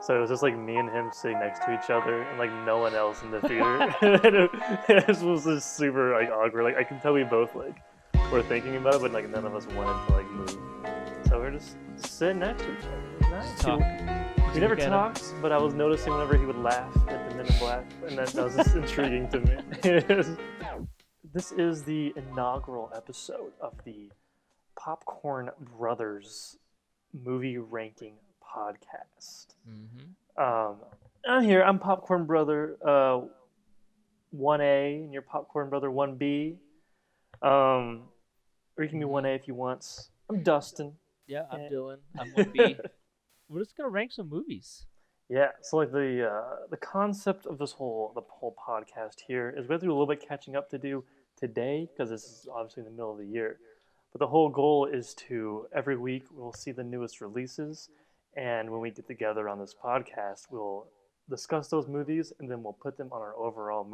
So it was just like me and him sitting next to each other, and like no one else in the theater. And it was just super like awkward. Like I can tell we both like were thinking about it, but like none of us wanted to like move. So we're just sitting next to each other. It was nice. Talk. We never talked, but I was noticing whenever he would laugh at the Men in Black, and that was just intriguing to me. This is the inaugural episode of the Popcorn Brothers movie ranking podcast. I'm here. I'm Popcorn Brother 1A, and you're Popcorn Brother 1B. Or you can be 1A if you want. I'm Dustin. Yeah, I'm Dylan. I'm 1B. We're just gonna rank some movies. Yeah, so like the concept of the whole podcast here is we have to do a little bit catching up to do today because this is obviously in the middle of the year. But the whole goal is to every week we'll see the newest releases, and when we get together on this podcast, we'll discuss those movies and then we'll put them on our overall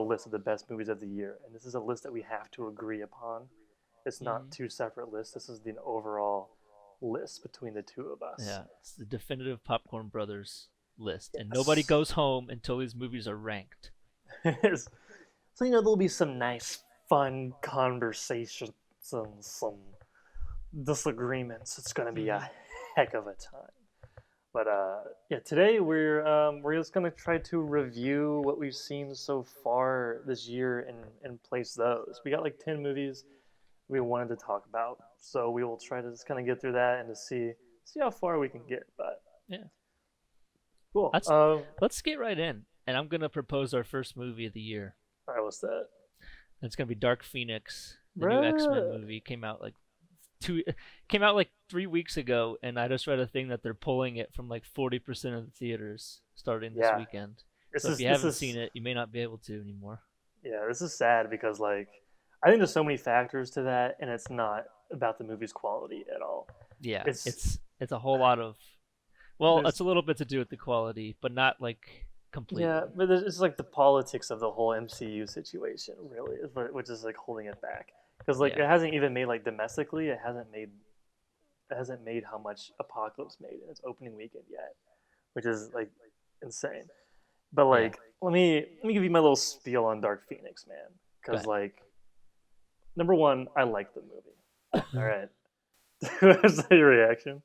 list of the best movies of the year. And this is a list that we have to agree upon. It's not two separate lists. This is the overall list between the two of us. Yeah, it's the definitive Popcorn Brothers list, Yes. and nobody goes home until these movies are ranked. So there'll be some nice, fun conversations and some disagreements. It's gonna be a heck of a time. But today we're just gonna try to review what we've seen so far this year and place those. We got like 10 movies we wanted to talk about, so we will try to just kind of get through that and to see how far we can get. But yeah, cool. Let's get right in, and I'm gonna propose our first movie of the year. All right, what's that? It's gonna be Dark Phoenix. The new X-Men movie came out like 3 weeks ago, and I just read a thing that they're pulling it from like 40% of the theaters starting this weekend. So if you haven't seen it, you may not be able to anymore. Yeah, this is sad because like I think there's so many factors to that, and it's not about the movie's quality at all. Yeah, it's a whole lot of it's a little bit to do with the quality, but not like completely. Yeah, but it's like the politics of the whole MCU situation, really, which is like holding it back. Because like it hasn't even made like domestically, it hasn't made how much Apocalypse made in its opening weekend yet, which is like insane. But like let me give you my little spiel on Dark Phoenix, man. Because like number one, I like the movie. All right, was that your reaction?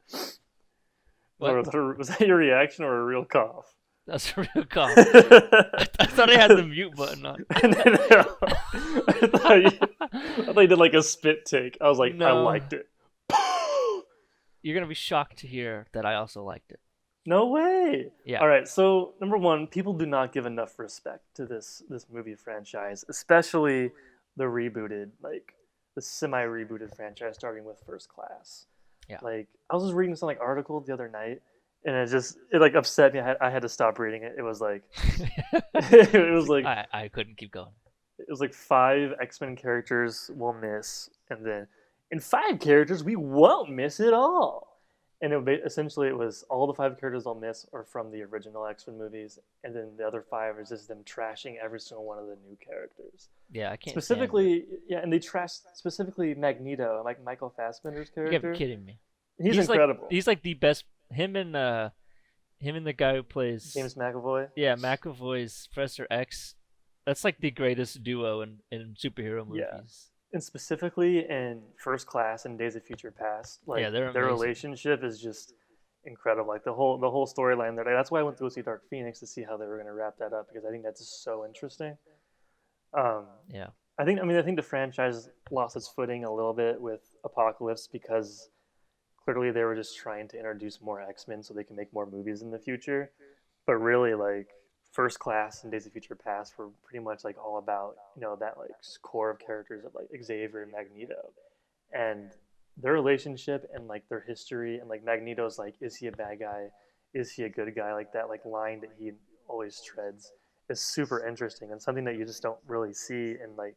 Was that your reaction or a real cough? That's a real cough. I thought I had the mute button on. I thought you did like a spit take. I was like, I liked it. You're going to be shocked to hear that I also liked it. No way. Yeah. All right. So number one, people do not give enough respect to this movie franchise, especially the rebooted, like the semi-rebooted franchise starting with First Class. Yeah. Like I was just reading some like article the other night, and it like upset me. I had to stop reading it. It was like, I couldn't keep going. It was like 5 X-Men characters we'll miss, and then in 5 characters we won't miss at all. And essentially it was all the 5 characters I'll miss are from the original X-Men movies, and then the other 5 is just them trashing every single one of the new characters. Yeah, I can't. Specifically, and they trashed specifically Magneto, like Michael Fassbender's character. You're kidding me. He's incredible. He's like the best. Him and the guy who plays James McAvoy. Yeah, McAvoy's Professor X. That's like the greatest duo in superhero movies. Yeah. And specifically in First Class and Days of Future Past, like their relationship is just incredible. Like the whole storyline there. Like, that's why I went to go see Dark Phoenix to see how they were going to wrap that up, because I think that's just so interesting. Yeah. I think the franchise lost its footing a little bit with Apocalypse because clearly they were just trying to introduce more X-Men so they can make more movies in the future. But really, like First Class and Days of Future Past were pretty much like all about, that like core of characters of like Xavier and Magneto, and their relationship and like their history, and like Magneto's like, is he a bad guy? Is he a good guy? Like that like line that he always treads is super interesting and something that you just don't really see in like,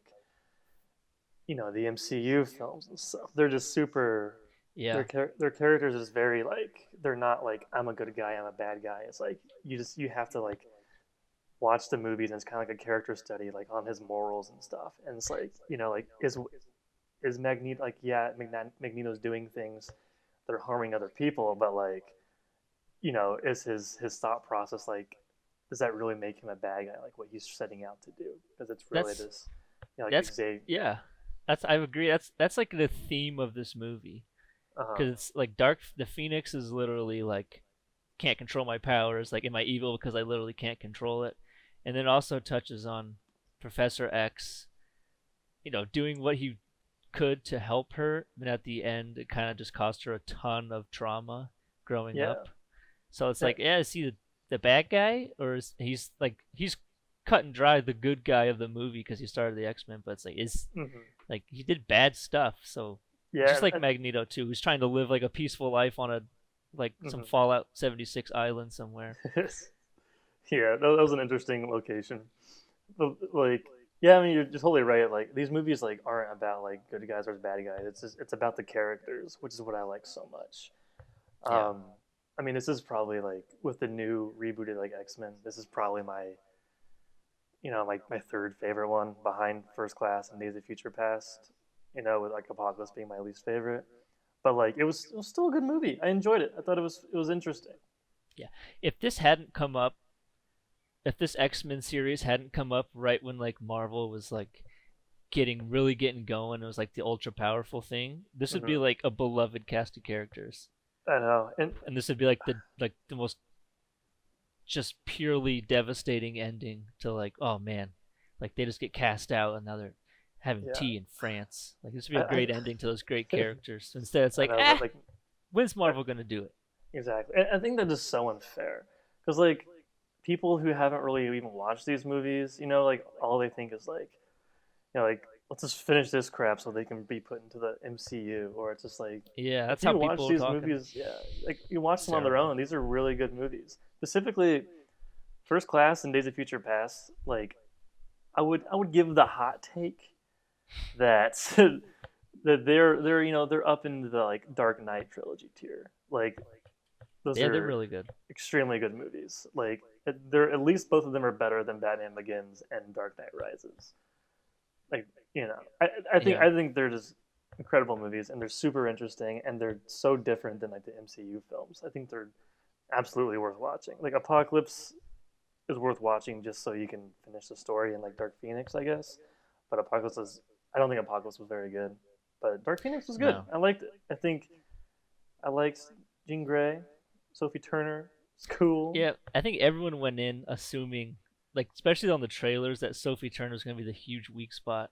the MCU films and stuff. They're just super. Yeah. Their characters is very like, they're not like, I'm a good guy, I'm a bad guy. It's like you have to like watch the movies, and it's kind of like a character study, like on his morals and stuff. And it's like, like is Magneto like, Magneto's doing things that are harming other people, but like is his thought process like, does that really make him a bad guy? Like what he's setting out to do? Because it's really That's this, like that's Xavier. yeah. That's I agree. That's like the theme of this movie Uh huh. because it's like Dark. The Phoenix is literally like can't control my powers. Like, am I evil because I literally can't control it? And then also touches on Professor X, doing what he could to help her, but at the end, it kind of just cost her a ton of trauma growing Yeah. up. So it's Yeah. like, yeah, is he the bad guy, or he's cut and dry the good guy of the movie because he started the X Men? But it's like is Hmm. like he did bad stuff, so Yeah. just like Magneto too, who's trying to live like a peaceful life on a like some Hmm. Fallout 76 island somewhere. Yeah. That was an interesting location. But, like, yeah, I mean, you're just totally right. Like these movies like aren't about like good guys or bad guys. It's about the characters, which is what I like so much. Yeah, Um, I mean, this is probably like with the new rebooted like X Men. This is probably my third favorite one behind First Class and Days of Future Past. With like Apocalypse being my least favorite. But like it was still a good movie. I enjoyed it. I thought it was interesting. yeah. If this hadn't come up, if this X Men series hadn't come up right when like Marvel was like getting going, it was like the ultra powerful thing. This would be Hmm. like a beloved cast of characters, I know, and and this would be like the most just purely devastating ending to like, oh man, like they just get cast out and now they're having yeah, tea in France. Like this would be a I great ending to those great characters. Instead, it's I like, know, but like when's I, Marvel gonna do it? exactly. I think that is so unfair because like people who haven't really even watched these movies, like all they think is like, like let's just finish this crap so they can be put into the MCU, or it's just like Yeah, if that's how you watch people are these talking. movies, yeah, like you watch It's them on their terrible. own. These are really good movies. Specifically, First Class and Days of Future Past. Like I would give the hot take that that they're up into the like Dark Knight trilogy tier. Like those Yeah, they're are really good. extremely good movies. Like they're at least both of them are better than Batman Begins and Dark Knight Rises. Like I think Yeah, I think they're just incredible movies and they're super interesting and they're so different than like the MCU films. I think they're absolutely worth watching. Like Apocalypse is worth watching just so you can finish the story in like Dark Phoenix, I guess. But Apocalypse is I don't think Apocalypse was very good. But Dark Phoenix was good. no. I liked it. I think I liked Jean Grey, Sophie Turner. It's cool. Yeah, I think everyone went in assuming, like, especially on the trailers, that Sophie Turner was going to be the huge weak spot.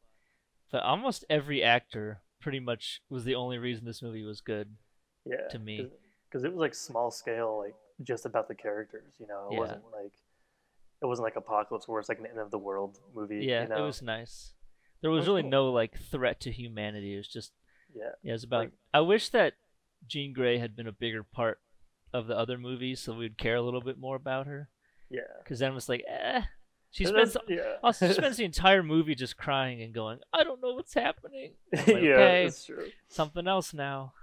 But almost every actor pretty much was the only reason this movie was good Yeah, to me. because it was like small scale, like just about the characters. It Yeah, wasn't like Apocalypse where it's like an end of the world movie. yeah, it was nice. There It was was really cool. no like threat to humanity. It was just, Yeah, yeah, it was about. like I wish that Jean Grey had been a bigger part of the other movies, so we'd care a little bit more about her. yeah, Because then it was like, eh. She spends that's also she yeah, spends the entire movie just crying and going, I don't know what's happening. And I'm like, yeah, okay, it's true. something else now.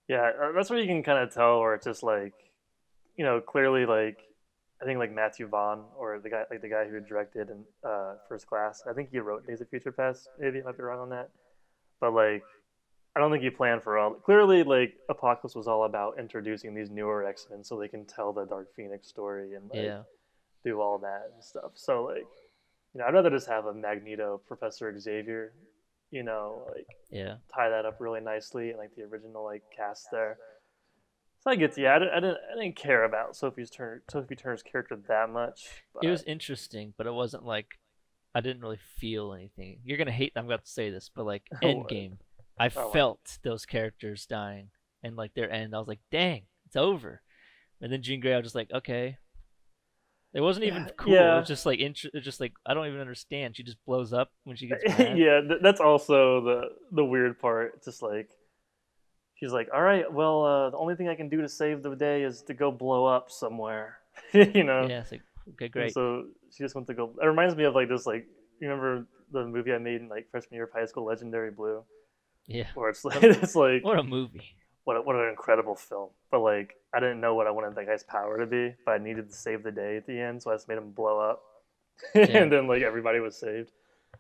Yeah, that's where you can kind of tell where it's just like, clearly like, I think like Matthew Vaughn or the guy who directed in First Class. I think he wrote Days of Future Past. Maybe I might be wrong on that, but like, I don't think he planned for all. Clearly, like Apocalypse was all about introducing these newer X Men so they can tell the Dark Phoenix story and like Yeah, do all that and stuff. So like, I'd rather just have a Magneto Professor Xavier, like yeah. tie that up really nicely and like the original like cast there. So I get to, yeah, I didn't care about Sophie Turner's character that much, It was but interesting, but it wasn't like I didn't really feel anything. You're gonna hate. I'm about to say this, but like oh, Endgame, I oh felt those characters dying and like their end. I was like, dang, it's over. And then Jean Grey, I was just like, okay. It wasn't even yeah, cool. It was yeah, just like It's just like I don't even understand. She just blows up when she gets mad. yeah. That's also the weird part. It's just like she's like, all right, well, the only thing I can do to save the day is to go blow up somewhere, you know. Yeah, it's like okay, And great. so she just went to go. It reminds me of like this, like you remember the movie I made in like freshman year of high school, Legendary Blue, Yeah, where it's like what it's like what a movie. what an incredible film. But like I didn't know what I wanted that guy's power to be, but I needed to save the day at the end, so I just made him blow up, Yeah, and then like everybody was saved.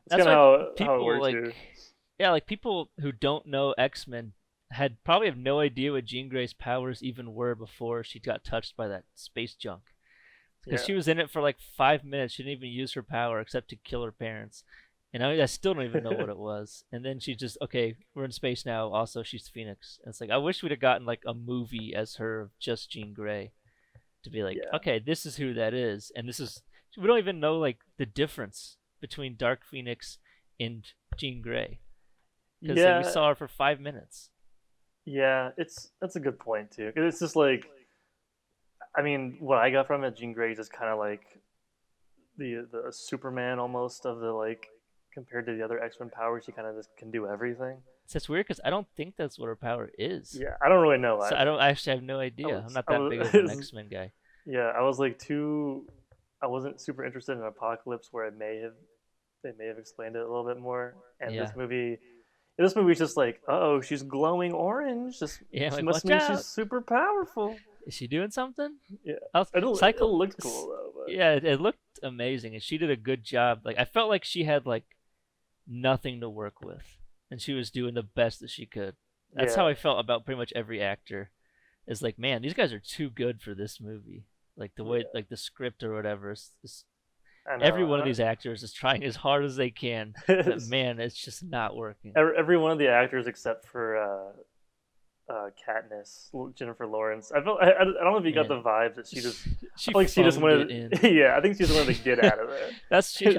It's that's kind why of how it people works like here. yeah, like people who don't know X Men had probably have no idea what Jean Grey's powers even were before she got touched by that space junk. Because Yeah, she was in it for like 5 minutes. She didn't even use her power except to kill her parents. And I still don't even know what it was. And then she just, okay, we're in space now. Also, she's Phoenix. And it's like, I wish we'd have gotten like a movie as her of just Jean Grey to be like, yeah, okay, this is who that is. And this is, we don't even know like the difference between Dark Phoenix and Jean Grey. Because like, we yeah, saw her for 5 minutes. yeah. That's a good point too. 'Cause it's just like, I mean, what I got from it, Jean Grey is just kind of like the Superman almost of the like compared to the other X Men powers. She kind of just can do everything. So it's weird because I don't think that's what her power is. Yeah, I don't really know So I either. don't I actually have no I idea. I'm was, not I that big of an was, X Men guy. yeah, I was like too. I wasn't super interested in Apocalypse, where it may have they may have explained it a little bit more. And Yeah. this movie's just like, oh, she's glowing orange. Just Yeah, I'm she like, must watch mean she's out. super powerful. Is she doing something? Yeah, I was, it Cycle. looked cool though, but Yeah, it looked amazing, and she did a good job. Like I felt like she had like nothing to work with, and she was doing the best that she could. That's yeah, how I felt about pretty much every actor. Is like, man, these guys are too good for this movie. Like the way, yeah. like the script or whatever. I Every know. one of these actors is trying as hard as they can, but man, it's just not working. Every one of the actors except for Katniss, Jennifer Lawrence. I don't know if you got Man, the vibe that she just. I she feel like she just phoned it wanted. in. Yeah, I think she just wanted to get out of there.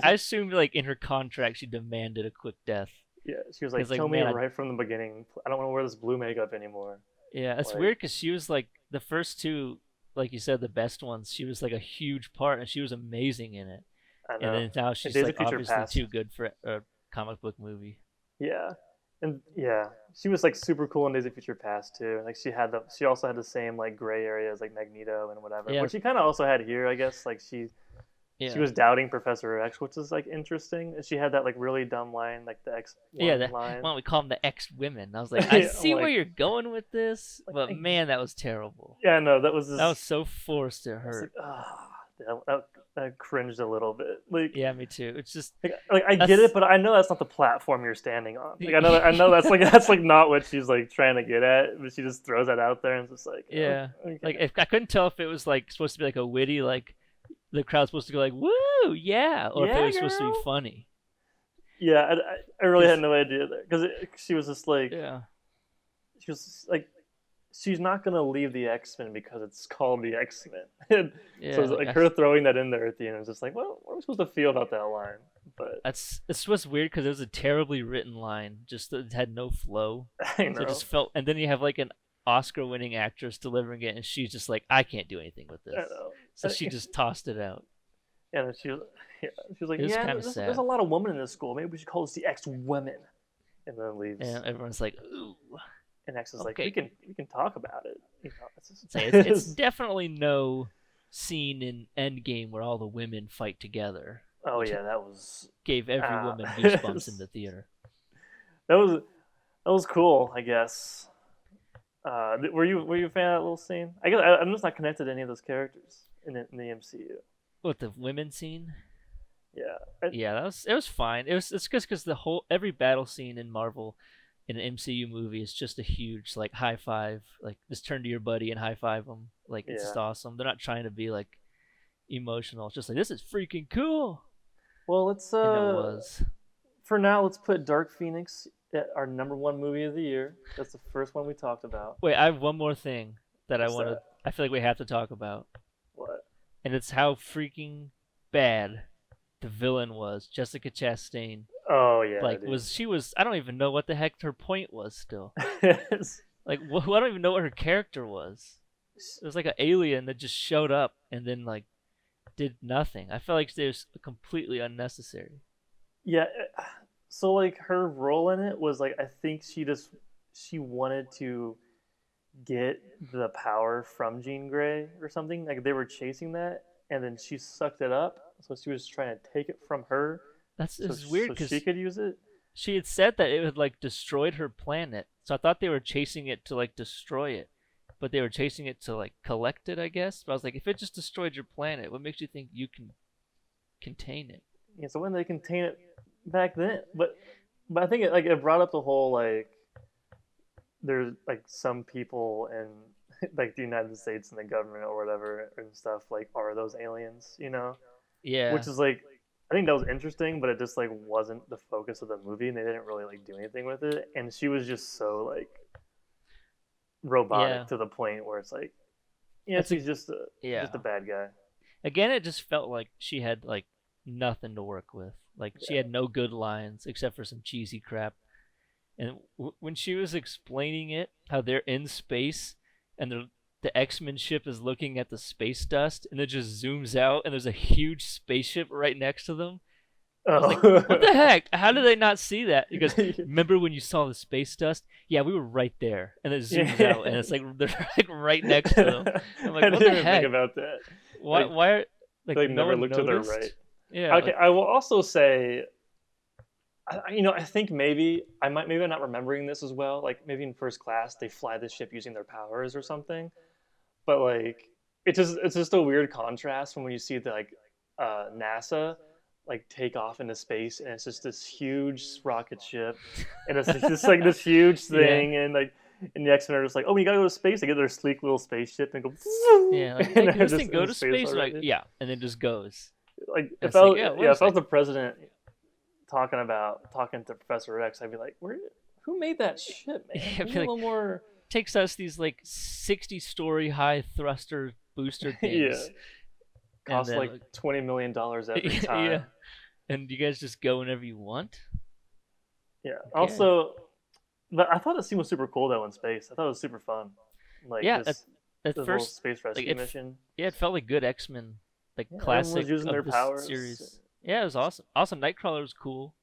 I assumed like in her contract she demanded a quick death. Yeah, she was like, Because like "Kill me man, right from the beginning. I don't want to wear this blue makeup anymore." yeah, it's Like, weird because she was like the first two, like you said, the best ones. She was like a huge part, and she was amazing in it. I And know. then now And she's Days like of Future obviously Past. too good for a comic book movie. Yeah, and yeah, she was like super cool in Days of Future Past too. Like she also had the same like gray areas like Magneto and whatever, Yeah, which she kind of also had here, I guess. Like she yeah, was doubting Professor X, which is like interesting. And she had that like really dumb line, like the X yeah. one line. Why don't we call them the X women? I was like, I Yeah, I'm see where like, you're going with this, but like, man, that was terrible. yeah, no, that was That was just. so forced to I was like, hurt. ah, that cringed a little bit. Like, Yeah, me too. It's just like I get that's it, but I know that's not the platform you're standing on. Like I know that's like not what she's like trying to get at, but she just throws that out there and it's just like, oh, yeah. Like okay. if I couldn't tell if it was like supposed to be like a witty like the crowd's supposed to go like woo yeah, or if it Yeah, was supposed to be girl. funny. Yeah, I really had Cause no idea there because she was just like yeah, she was just, like she's not gonna leave the X Men because it's called the X Men. So yeah. it's like her throwing that in there at the end is just like, well, what are we supposed to feel about that line? But That's it's just weird because it was a terribly written line. Just that it had no flow, I so it know, just felt. And then you have like an Oscar-winning actress delivering it, and she's just like, I can't do anything with I this. know. So she just tossed it out. And she was, yeah, she was like, It was yeah, kind of there's sad, a lot of women in this school. Maybe we should call this the X Women. And then leaves. and everyone's like, ooh. And X is like, Okay, we can talk about it. You know, it's definitely no scene in Endgame where all the women fight together, oh which yeah, that was gave every uh, woman goosebumps in the theater. that was that was cool, I guess. Were you a fan of that little scene? I guess I'm just not connected to any of those characters in the MCU. What the women scene? Yeah, Yeah, it was fine. It's just because the whole every battle scene in Marvel in an MCU movie is just a huge like high five, like just turn to your buddy and high five them. Like it's yeah. just awesome. They're not trying to be like emotional. It's just like this is freaking cool, Well, let's and it was. for now let's put Dark Phoenix at our #1 movie of the year. That's the first one we talked about. Wait, I have one more thing that I What's want to. that? I feel like we have to talk about, What? and it's how freaking bad the villain was, Jessica Chastain. Oh yeah, Like, dude. she was? I don't even know what the heck her point was. Still, like, I don't even know what her character was. It was like an alien that just showed up and then like did nothing. I felt like it was completely unnecessary. Yeah, so like her role in it was like I think she wanted to get the power from Jean Grey or something. Like they were chasing that, and then she sucked it up. So she was trying to take it from her, That's so it's weird so because she could use it. she had said that it had like destroyed her planet. So I thought they were chasing it to like destroy it, but they were chasing it to like collect it, I guess. But I was like, if it just destroyed your planet, what makes you think you can contain it? Yeah, so when they contain it back then, but I think it brought up the whole like there's like some people in like the United States and the government or whatever and stuff like are those aliens, you know? Which Yeah, is like I think that was interesting, but it just like wasn't the focus of the movie, and they didn't really like do anything with it. And she was just so like robotic yeah. to the point where it's like, yeah, It's a she's just a yeah. bad guy. Again, it just felt like she had like nothing to work with. Like she Yeah. had no good lines except for some cheesy crap. And when she was explaining it, how they're in space and the X-Men ship is looking at the space dust, and it just zooms out, and there's a huge spaceship right next to them. I was like, "What Oh. the heck? How did they not see that?" He goes, "Remember when you saw the space dust? Yeah, we were right there." And it zooms Yeah. out, and it's like they're like right next to them. I'm like, I "What didn't the even think heck? about that. Why? Like Why are like they no never one look to their right. noticed?" Yeah, Okay, like I will also say, I think maybe maybe I'm not remembering this as well. Like maybe in first class they fly the ship using their powers or something. But like it's just a weird contrast from when you see the like NASA like take off into space, and it's just this huge rocket ship, and it's just like this huge yeah, thing, and like and the X-Men are just like, oh, we gotta go to space. They get their sleek little spaceship and go, yeah. Like, and hey, can they're this just thing go in to space space? Like, already. yeah, and it just goes. Like And it's like, yeah, wait a if I was the second. president talking to Professor X, I'd be like, who made that ship, man? Yeah, I Give me feel a like little more. takes us these like 60-story high thruster booster Yeah, things, and costs then like like, $20 million every yeah, time. and you guys just go whenever you want. Yeah. Okay. Also, but I thought the scene was super cool though in space. I thought it was super fun. Like Yeah, at this little first, space like rescue mission. yeah, it felt like good X-Men, like Yeah, everyone was classic using their of this powers. series. Yeah, it was awesome. Awesome. Nightcrawler was cool.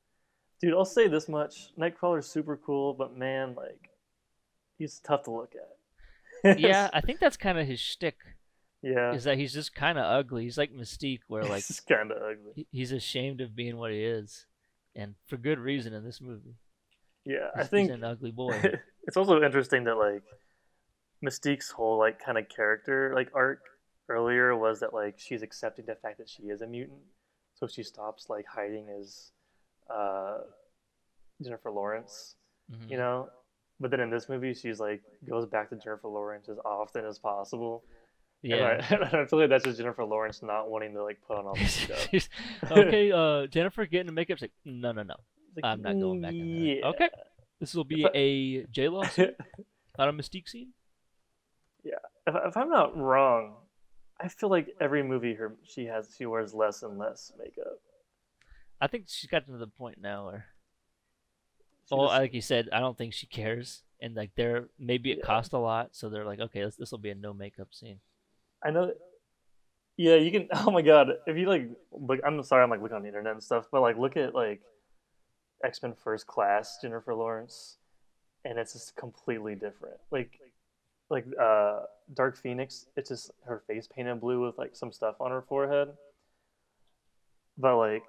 Dude, I'll say this much: Nightcrawler's super cool, but man, like he's tough to look at. Yeah, I think that's kind of his shtick. Yeah, Is that he's just kind of ugly. He's like Mystique, where like it's kind of ugly. he's ashamed of being what he is, and for good reason in this movie. Yeah, I He's think an ugly boy. it's also interesting that like Mystique's whole like kind of character like arc earlier was that like she's accepting the fact that she is a mutant, so she stops like hiding as uh, Jennifer Lawrence, you Hmm. know. But then in this movie, she's like goes back to Jennifer Lawrence as often as possible, and I, Yeah. I feel like that's just Jennifer Lawrence not wanting to like put on all the makeup. She's, okay, Jennifer getting the makeup. She's like, no, no, no. Like, I'm not going back in there. yeah, Okay. This will if be a J Law scene, not a Mystique scene. yeah, if I'm not wrong, I feel like every movie she wears less and less makeup. I think she's gotten to the point now where, She well, just like you said, I don't think she cares. And like, they're maybe it yeah, cost a lot, so they're like, okay, this will be a no makeup scene. I know. Yeah, you can. Oh my god, if you like look, I'm sorry, I'm like looking on the internet and stuff, but like look at like X-Men First Class Jennifer Lawrence, and it's just completely different. Like Dark Phoenix, it's just her face painted blue with like some stuff on her forehead. But like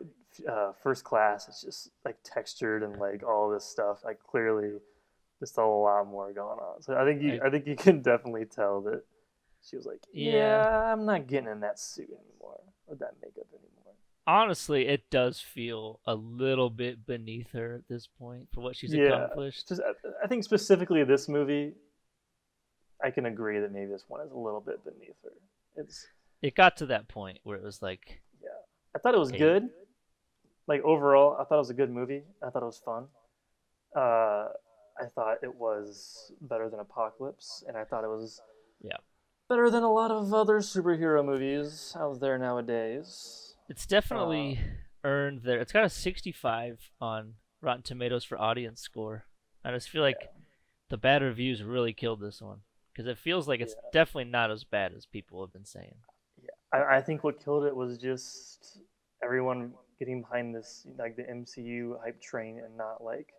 First Class, it's just like textured and like all this stuff. Like clearly, there's still a lot more going on. So I I think you can definitely tell that she was like, Yeah. yeah, I'm not getting in that suit anymore or that makeup anymore. Honestly, it does feel a little bit beneath her at this point for what she's Yeah, accomplished. just I think specifically this movie, I can agree that maybe this one is a little bit beneath her. It's It got to that point where it was like, yeah, I thought it was okay, good. Like overall, I thought it was a good movie. I thought it was fun. Uh, I thought it was better than Apocalypse, and I thought it was yeah, better than a lot of other superhero movies out there nowadays. it's Uh, definitely earned there. It's got a 65 on Rotten Tomatoes for audience score. I just feel like yeah, the bad reviews really killed this one because it feels like it's yeah, definitely not as bad as people have been saying. yeah. I think what killed it was just everyone getting behind this like the MCU hype train and not like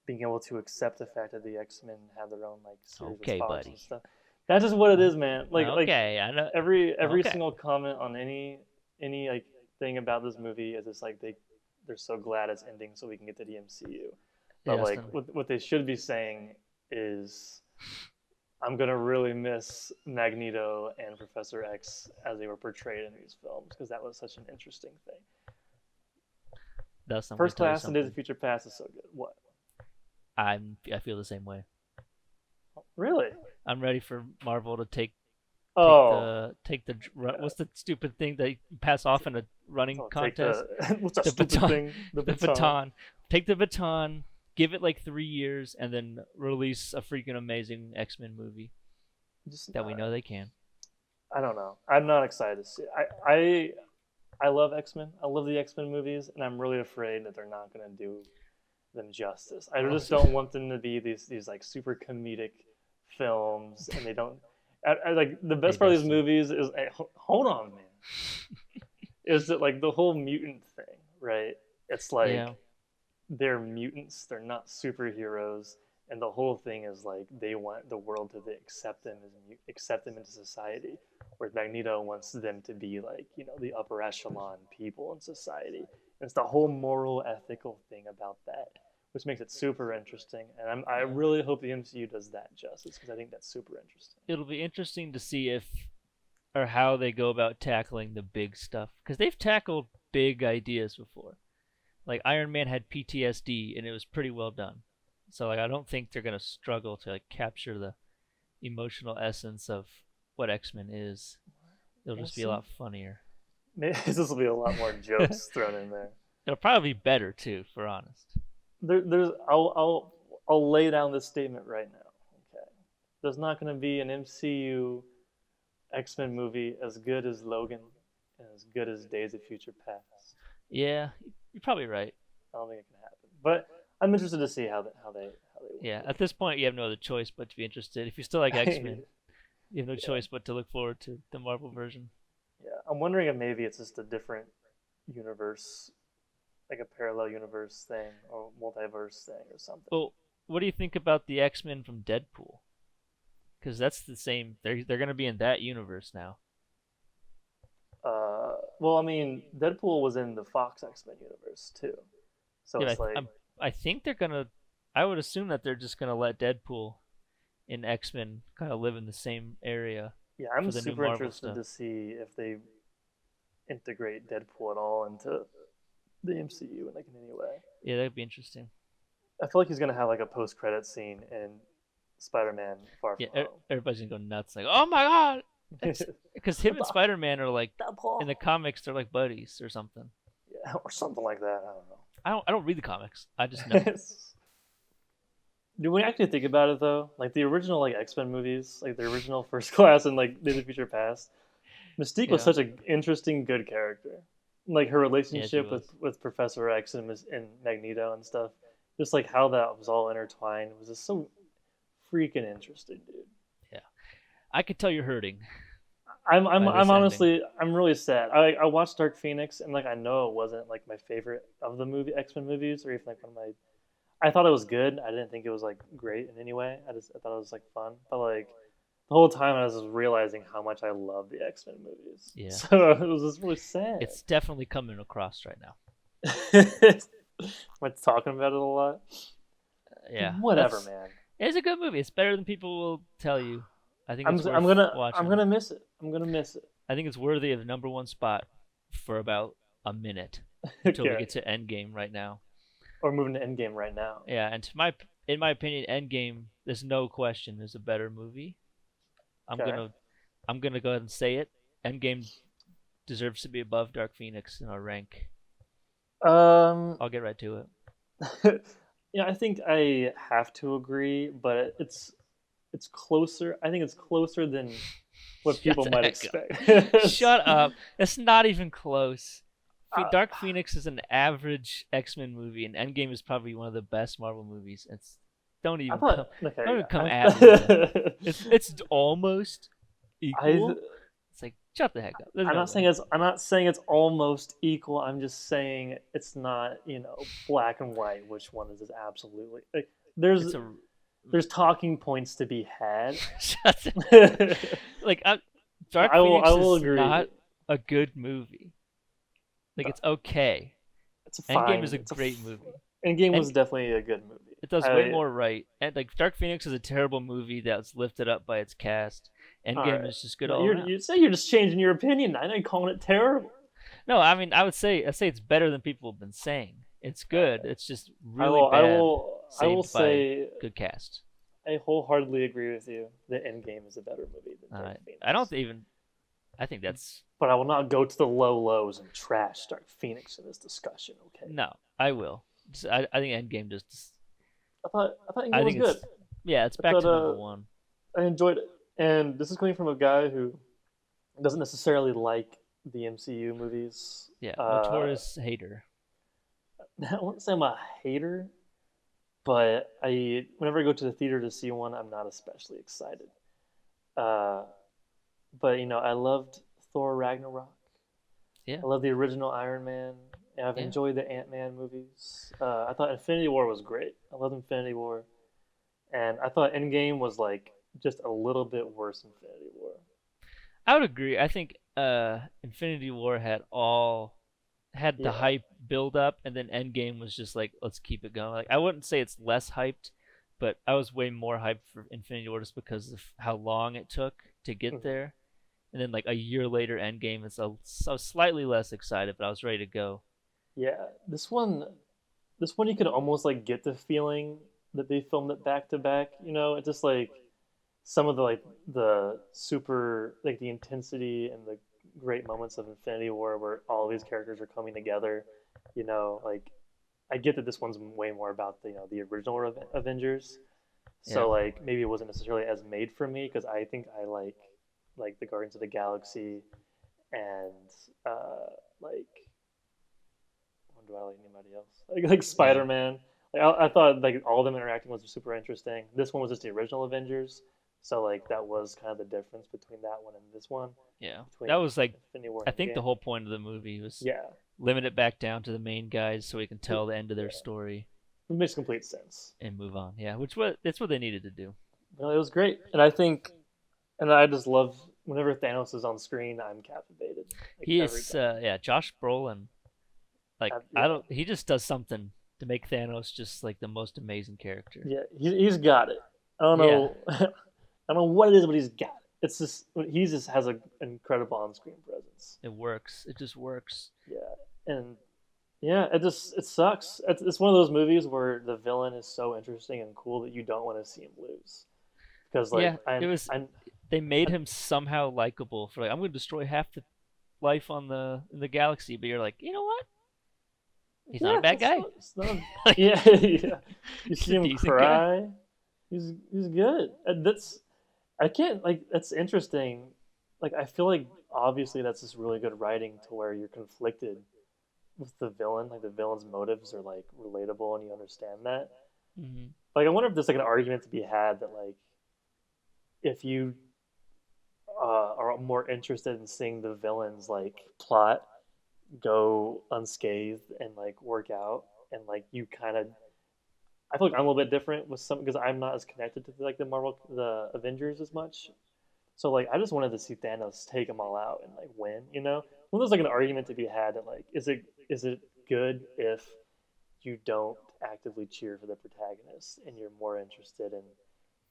being able to accept the fact that the X Men have their own like series with Okay, Fox and buddy. stuff. That's just what it is, man. Like Okay, I know. every Okay, single comment on any like thing about this movie is just like they're so glad it's ending so we can get to the MCU. hey, But like Dustin. what they should be saying is I'm gonna really miss Magneto and Professor X as they were portrayed in these films because that was such an interesting thing. Dustin, I'm gonna First tell you Class and Days of something. Future Past is so good. What? I feel the same way. Really? I'm ready for Marvel to Oh, what's the stupid thing that you pass off in a running I'll take contest? what's that The stupid baton, thing? The the baton. baton. Take the baton, give it like 3 years, and then release a freaking amazing X-Men movie Just that we know they can. I don't know. I'm not excited to see. I love X Men. I love the X Men movies, and I'm really afraid that they're not going to do them justice. I Oh, just don't want them to be these like super comedic films, and they don't. Like the hey best part of these Dustin. movies is hold on, man. Is that like the whole mutant thing, right? It's Yeah, like they're mutants, they're not superheroes, and the whole thing is like they want the world to accept them accept them into society, whereas Magneto wants them to be like the upper echelon people in society. And it's the whole moral, ethical thing about that, which makes it super interesting. And I yeah. really hope the MCU does that justice because I think that's super interesting. It'll be interesting to see if or how they go about tackling the big stuff because they've tackled big ideas before. Like Iron Man had PTSD and it was pretty well done. So like I don't think they're gonna struggle to like capture the emotional essence of what X-Men is. It'll We'll just be a lot see. funnier. Maybe this will be a lot more jokes thrown in there. It'll probably be better too, for honest. There's I'll lay down this statement right now. Okay, there's not going to be an MCU X-Men movie as good as Logan and as good as Days of Future Past. Yeah, you're probably right. I don't think it can happen, but I'm interested to see how they work Yeah, it. at this point you have no other choice but to be interested. If you still like X-Men, you have no Yeah, choice but to look forward to the Marvel version. yeah. I'm wondering if maybe it's just a different universe, like a parallel universe thing or multiverse thing or something. Well, what do you think about the X-Men from Deadpool? Because that's the same. They're gonna be in that universe now. Well, I mean, Deadpool was in the Fox X-Men universe too, so Yeah, it's like, I think they're gonna. I would assume that they're just gonna let Deadpool and X-Men kind of live in the same area yeah, I'm for the new super Marvel interested stuff. to see if they integrate Deadpool at all into the MCU in like in any way. Yeah, that'd be interesting. I feel like he's gonna have like a post-credit scene in Spider-Man: Far Yeah, From Home. everybody's gonna go nuts. Like, oh my god, it's because him and What Spider Man are like Deadpool? in the comics. They're like buddies or something. Yeah, or something like that. I don't I don't read the comics. I just know. know. Do we actually think about it though? Like the original like X-Men movies, like the original First Class and like Days of Future Past, Mystique was Yeah, such an interesting, good character. Like her yeah, she relationship was. with Professor X and Magneto and stuff, just like how that was all intertwined was just so freaking interesting, dude. Yeah, I could tell you're hurting I'm by this ending. honestly I'm really sad. I watched Dark Phoenix and like I know it wasn't like my favorite of the movie X-Men movies or even like one of my. I thought it was good. I didn't think it was like great in any way. I thought it was like fun, but like the whole time I was just realizing how much I love the X-Men movies. Yeah, So it was just really sad. it's definitely coming across right now. Am I talking about it a lot? Yeah, Whatever, that's man. it's a good movie. It's better than people will tell you. I think I'm it's I'm worth gonna I'm watching. gonna miss it. I'm gonna miss it. I think it's worthy of the number one spot for about a minute until we Okay, get to Endgame right now. we're moving to Endgame right now. Yeah, and in my opinion, Endgame, there's no question, is a better movie. I'm Okay. gonna I'm gonna go ahead and say it. Endgame deserves to be above Dark Phoenix in our rank. Um. I'll get right to it. Yeah, I think I have to agree, but it's closer. I think it's closer than what Shut people the might heck up. expect. Shut up. It's not even close. uh, Dark Phoenix is an average X-Men movie, and Endgame is probably one of the best Marvel movies. It's I don't thought okay. even come at me with that. Yeah. It's almost I equal. It's like shut the heck up. There's I'm no not saying way. it's almost equal. I'm just saying it's not black and white. Which one is absolutely like It's a there's talking points to be had. shut I like Dark Phoenix will is agree. not a good movie. Like it's okay. It's a Endgame is fine. a great movie. Endgame was And definitely a good movie. it does way I more right. And like Dark Phoenix is a terrible movie that's lifted up by its cast. All Endgame right. is just good No, all around. you say you're just changing your opinion. I ain't calling it terrible. No, I mean I say it's better than people have been saying. It's All good. right. It's just really I bad will saved by say good cast. I wholeheartedly agree with you that Endgame is a better movie than Dark I don't Phoenix. even. I think that's But I will not go to the low lows and trash Dark Phoenix in this discussion. Okay. no. I will. I think Endgame just. I thought I Endgame was think good. it's yeah. It's I back thought to number one. I enjoyed it, and this is coming from a guy who doesn't necessarily like the MCU movies. Yeah, notorious hater. I wouldn't say I'm a hater, but I whenever I go to the theater to see one, I'm not especially excited. Uh, but I loved Thor Ragnarok. Yeah, I love the original Iron Man. And I've yeah. enjoyed the Ant Man movies. I thought Infinity War was great. I love Infinity War, and I thought Endgame was like just a little bit worse than Infinity War. I would agree. I think Infinity War had the Yeah, hype build up, and then Endgame was just like, let's keep it going. Like I wouldn't say it's less hyped, but I was way more hyped for Infinity War just because of how long it took to get hmm, there. And then like a year later, Endgame is so slightly less excited, but I was ready to go. yeah. This one you could almost like get the feeling that they filmed it back to back. It's just like some of the super like the intensity and the great moments of Infinity War where all these characters are coming together. Like I get that this one's way more about the original Avengers, Yeah, so like maybe it wasn't necessarily as made for me because I think I like the Guardians of the Galaxy and like what do I like anybody else like yeah, Spider Man. Like I thought like all of them interacting was super interesting. This one was just the original Avengers, so like that was kind of the difference between that one and this one yeah. between That was like, Infinity War I and think the Endgame. whole point of the movie was Yeah, limit it back down to the main guys so we can tell the end of their yeah, story it makes complete sense. and move on. Yeah, which what that's what they needed to do. It was great, and I think, and I just love whenever Thanos is on screen, I'm captivated like He every is, time. yeah, Josh Brolin. Like I Yeah, don't, he just does something to make Thanos just like the most amazing character. yeah, he's got it. I don't Yeah, know, I don't know what it is, but he's got it. It's just he just has an incredible on-screen presence. it works. It just works. Yeah, and yeah, it sucks. It's one of those movies where the villain is so interesting and cool that you don't want to see him lose because like Yeah, it was. They made him somehow likable for like I'm going to destroy half the life on the in the galaxy, but you're like, you know what? He's not a yeah, bad guy. it's not Like, yeah yeah. You he's see a him decent guy. cry. He's good. And that's I can't like that's interesting. Like I feel like obviously that's just really good writing to where you're conflicted with the villain. Like the villain's motives are like relatable and you understand that. Hmm. Like I wonder if there's like an argument to be had that like if you are more interested in seeing the villain's like plot go unscathed and like work out and like you kind of I feel like I'm a little bit different with some because I'm not as connected to like the Avengers as much. So like I just wanted to see Thanos take them all out and like win. Well, there's like an argument to be had that like is it good if you don't actively cheer for the protagonist and you're more interested in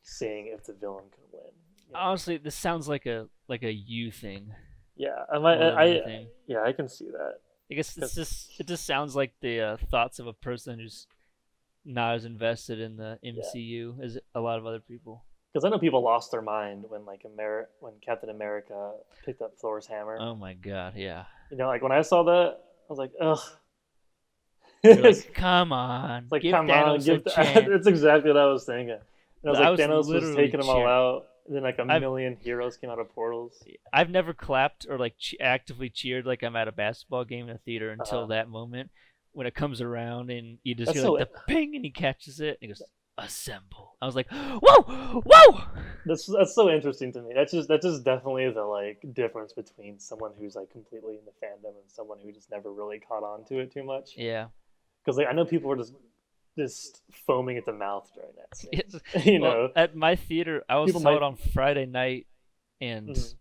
seeing if the villain can win. You know? Honestly, this sounds like a you thing Yeah, more than anything. yeah I can see that I guess it's because just it just sounds like the thoughts of a person who's not as invested in the yeah MCU as a lot of other people. because I know people lost their mind when like when Captain America picked up Thor's hammer. Oh my god, yeah. Like when I saw that, I was like, ugh. You're like, It's come on, like, give come on, Thanos a give. chance. That's exactly what I was thinking. And I was I like, was Thanos was literally taking them all cheering. out, and then like a I've million heroes came out of portals. I've never clapped or like actively cheered like I'm at a basketball game in a theater until Uh, that moment when it comes around and you just that's hear like so the ping and he catches it and he goes assemble. I was like, whoa, whoa. that's so interesting to me. That's just definitely the like difference between someone who's like completely in the fandom and someone who just never really caught on to it too much. Yeah. Because like I know people were just foaming at the mouth during that scene. It's, you well, know, at my theater, I was people saw it might. on Friday night and Mm,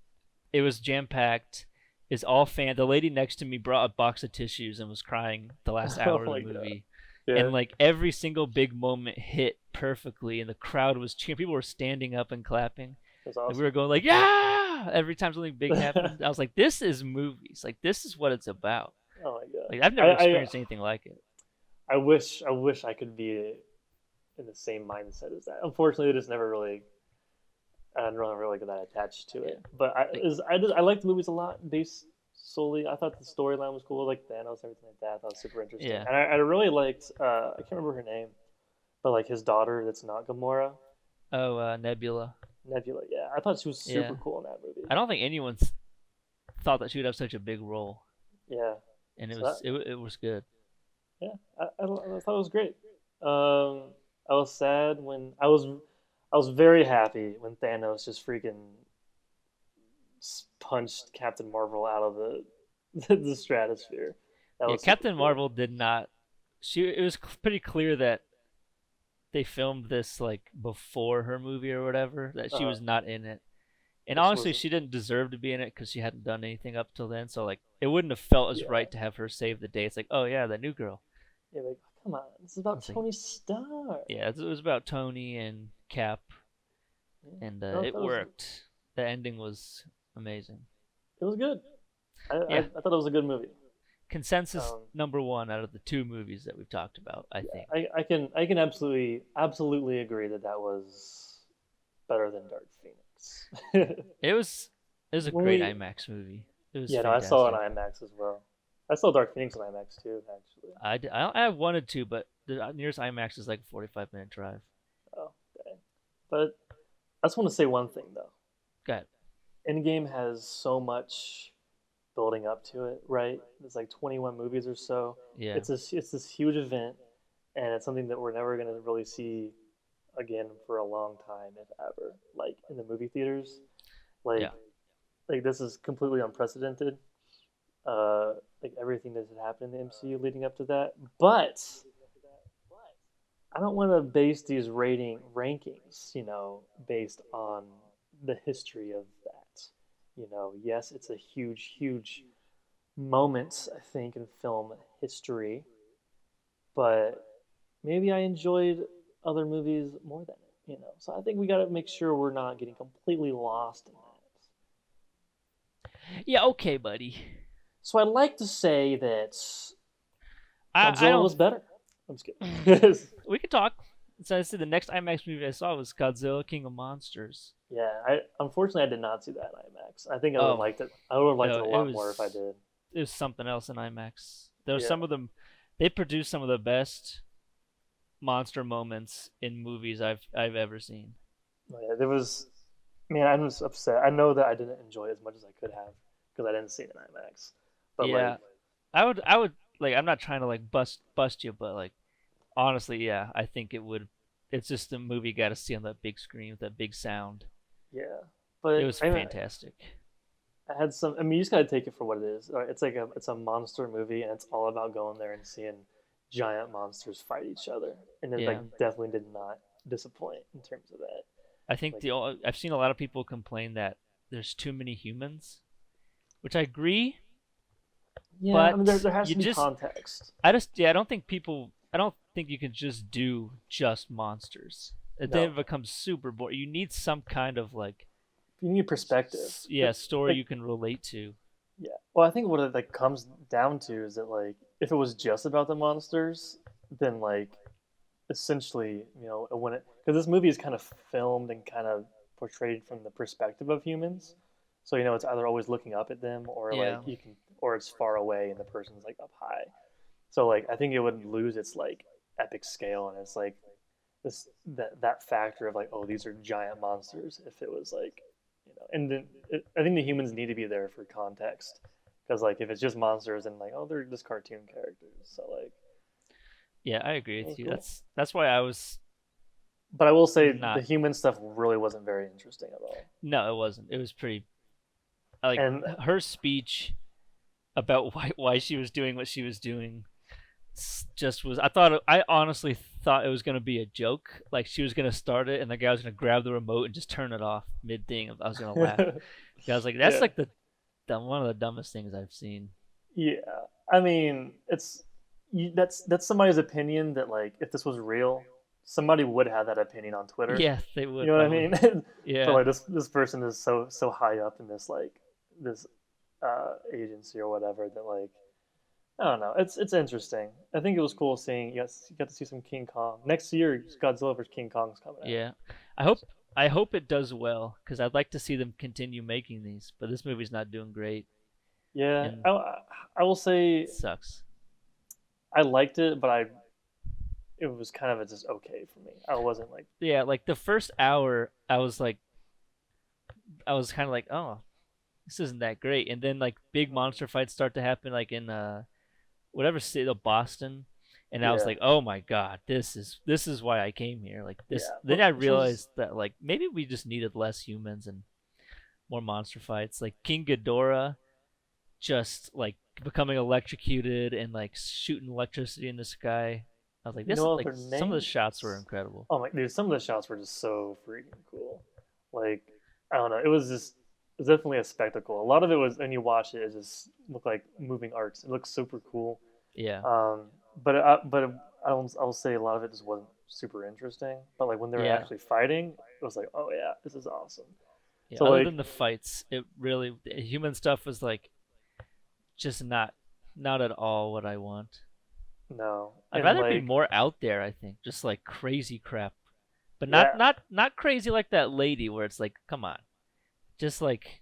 it was jam packed. It's all fan. The lady next to me brought a box of tissues and was crying the last oh hour of the my god. movie. Yeah, And like every single big moment hit perfectly, and the crowd was cheering. People were standing up and clapping, that's and we awesome. were going like, "Yeah!" Every time something big happened. I was like, "This is movies. Like this is what it's about." Oh my god. Like I've never I experienced anything like it. I wish I could be in the same mindset as that. Unfortunately, it just never really I don't really get that attached to Yeah. it. But Like, I like the movies a lot based solely. I thought the storyline was cool, like Thanos, everything like that. I thought it was super interesting, yeah. and I really liked. I can't remember her name, but like his daughter, that's not Gamora, Oh, Nebula. Nebula. Yeah, I thought she was super Yeah. coul in that movie. I don't think anyone thought that she would have such a big role, Yeah, and so that it was good. yeah, I thought it was great. I was sad when I was very happy when Thanos just freaking punched Captain Marvel out of the the stratosphere. That Yeah, was super Captain cool. Marvel did not. She it was pretty clear that they filmed this like before her movie or whatever. That she Uh, was not in it, and this honestly, was she didn't deserve to be in it because she hadn't done anything up till then. So like, it wouldn't have felt as yeah right to have her save the day. It's like, oh yeah, that new girl. yeah like come on, this is I about was like, Tony Stark. yeah, it was about Tony and Cap, Yeah, and no, it worked. The ending was amazing. it was good. Yeah, I thought it was a good movie. consensus Um, number one out of the two movies that we've talked about. I yeah, think I can absolutely agree that that was better than Dark Phoenix. it was it was a when great we IMAX movie. It was Yeah, no, I saw it fantastic. on IMAX as well. I saw Dark Phoenix on IMAX too, actually. I wanted to, but the nearest IMAX is like a 45-minute drive. Oh, dang. But I just want to say one thing though. Go ahead. Endgame has so much building up to it, right? It's like 21 movies or so. Yeah, It's this huge event, and it's something that we're never gonna really see again for a long time, if ever. Like in the movie theaters, yeah, like this is completely unprecedented. Like everything that had happened in the MCU leading up to that, but I don't want to base these rankings, based on the history of that. Yes, it's a huge moment, I think, in film history, but maybe I enjoyed other movies more than it. So I think we got to make sure we're not getting completely lost in that. yeah. Okay, buddy. So I'd like to say that I Godzilla don't. was better. I'm just kidding. We could talk. So I said the next IMAX movie I saw was Godzilla King of Monsters. Yeah, I unfortunately I did not see that in IMAX. I think I would have Oh liked it. I would have liked no, it a lot more if I did. it was something else in IMAX. There was Yeah, some of them. They produced some of the best monster moments in movies I've ever seen. yeah. There was, man, I'm just upset. I know that I didn't enjoy it as much as I could have because I didn't see it in IMAX. But like, Yeah, I would like. I'm not trying to like bust you, but like honestly, yeah, I think it would. It's just a movie got to see on that big screen with that big sound. yeah. It But was I fantastic. I had some. I mean, you just gotta take it for what it is. It's like it's a monster movie, and it's all about going there and seeing giant monsters fight each other. And it Yeah, like definitely did not disappoint in terms of that. I think Like, I've seen a lot of people complain that there's too many humans, which I agree. yeah, I mean, But there has you to be just context. I don't think people I don't think you can just do just monsters. Then No, it becomes super boring. You need some kind of like you need perspective. yeah story Like, you can relate to. yeah. Well, I think what it like comes down to is that like if it was just about the monsters, then like essentially, when it because this movie is kind of filmed and kind of portrayed from the perspective of humans. So it's either always looking up at them or like Yeah, or it's far away and the person's like up high. So like I think it would lose its like epic scale and it's like that factor of like, oh, these are giant monsters if it was like, and then I think the humans need to be there for context because like if it's just monsters and like, oh, they're just cartoon characters, so like yeah, I agree that was with you. cool. That's why I was But I will say the not. human stuff really wasn't very interesting at all. No, it wasn't. It was pretty like And her speech about why she was doing what she was doing just was I honestly thought it was going to be a joke, like she was going to start it and the guy was going to grab the remote and just turn it off mid thing. I was going to laugh. I was like, that's yeah, like the one of the dumbest things I've seen. yeah. I mean, that's somebody's opinion that like if this was real, somebody would have that opinion on Twitter. Yeah, they You would know what I probably. mean? But Yeah, like this person is so high up in this like this agency or whatever that like I don't know. It's interesting. I think it was cool seeing you got to see some King Kong. Next year, Godzilla vs King Kong's coming out. Yeah, I hope I hope it does well because I'd like to see them continue making these. But this movie's not doing great, Yeah, and I will it say sucks. I liked it, but I it was kind of just okay for me. I wasn't like Yeah, like the first hour, I was kind of like, oh, this isn't that great, and then like big monster fights start to happen, like in whatever city of Boston, and I was yeah like, oh my god, this is why I came here. Like this, yeah. then I Which was realized that like maybe we just needed less humans and more monster fights. Like King Ghidorah just like becoming electrocuted and like shooting electricity in the sky. I was like, you this is know what like their some of the shots were names? incredible. Oh my dude, some of the shots were just so freaking cool. Like I don't know, it was definitely a spectacle. A lot of it was when you watch it, it just looked like moving arcs. It looks super cool. Yeah, Um, but I'll say a lot of it just wasn't super interesting. But like when they were yeah, actually fighting, it was like, oh yeah, this is awesome. yeah. So Other like than the fights, it really the human stuff was like just not at all what I want. no, I'd and rather be like more out there, I think. Just like crazy crap. But yeah, not crazy like that lady where it's like, come on. Just like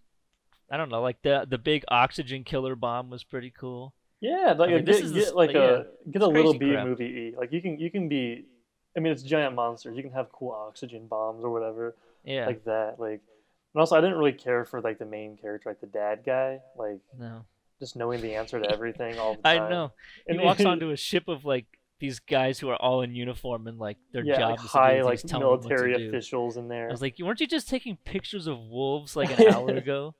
I don't know, like the big oxygen killer bomb was pretty cool. yeah, I like was like, this is get like, like yeah, get it's a little crazy B crap. movie. Like you can be. I mean, it's giant monsters. You can have cool oxygen bombs or whatever Yeah, like that. Like, and also I didn't really care for like the main character, like the dad guy. Like no. just knowing the answer to everything all the I time. know. He And walks onto a ship of like these guys who are all in uniform and like their yeah, like job is to do high the things like telling them what to military do. officials in I there. was like, weren't you just taking pictures of wolves like an hour I ago?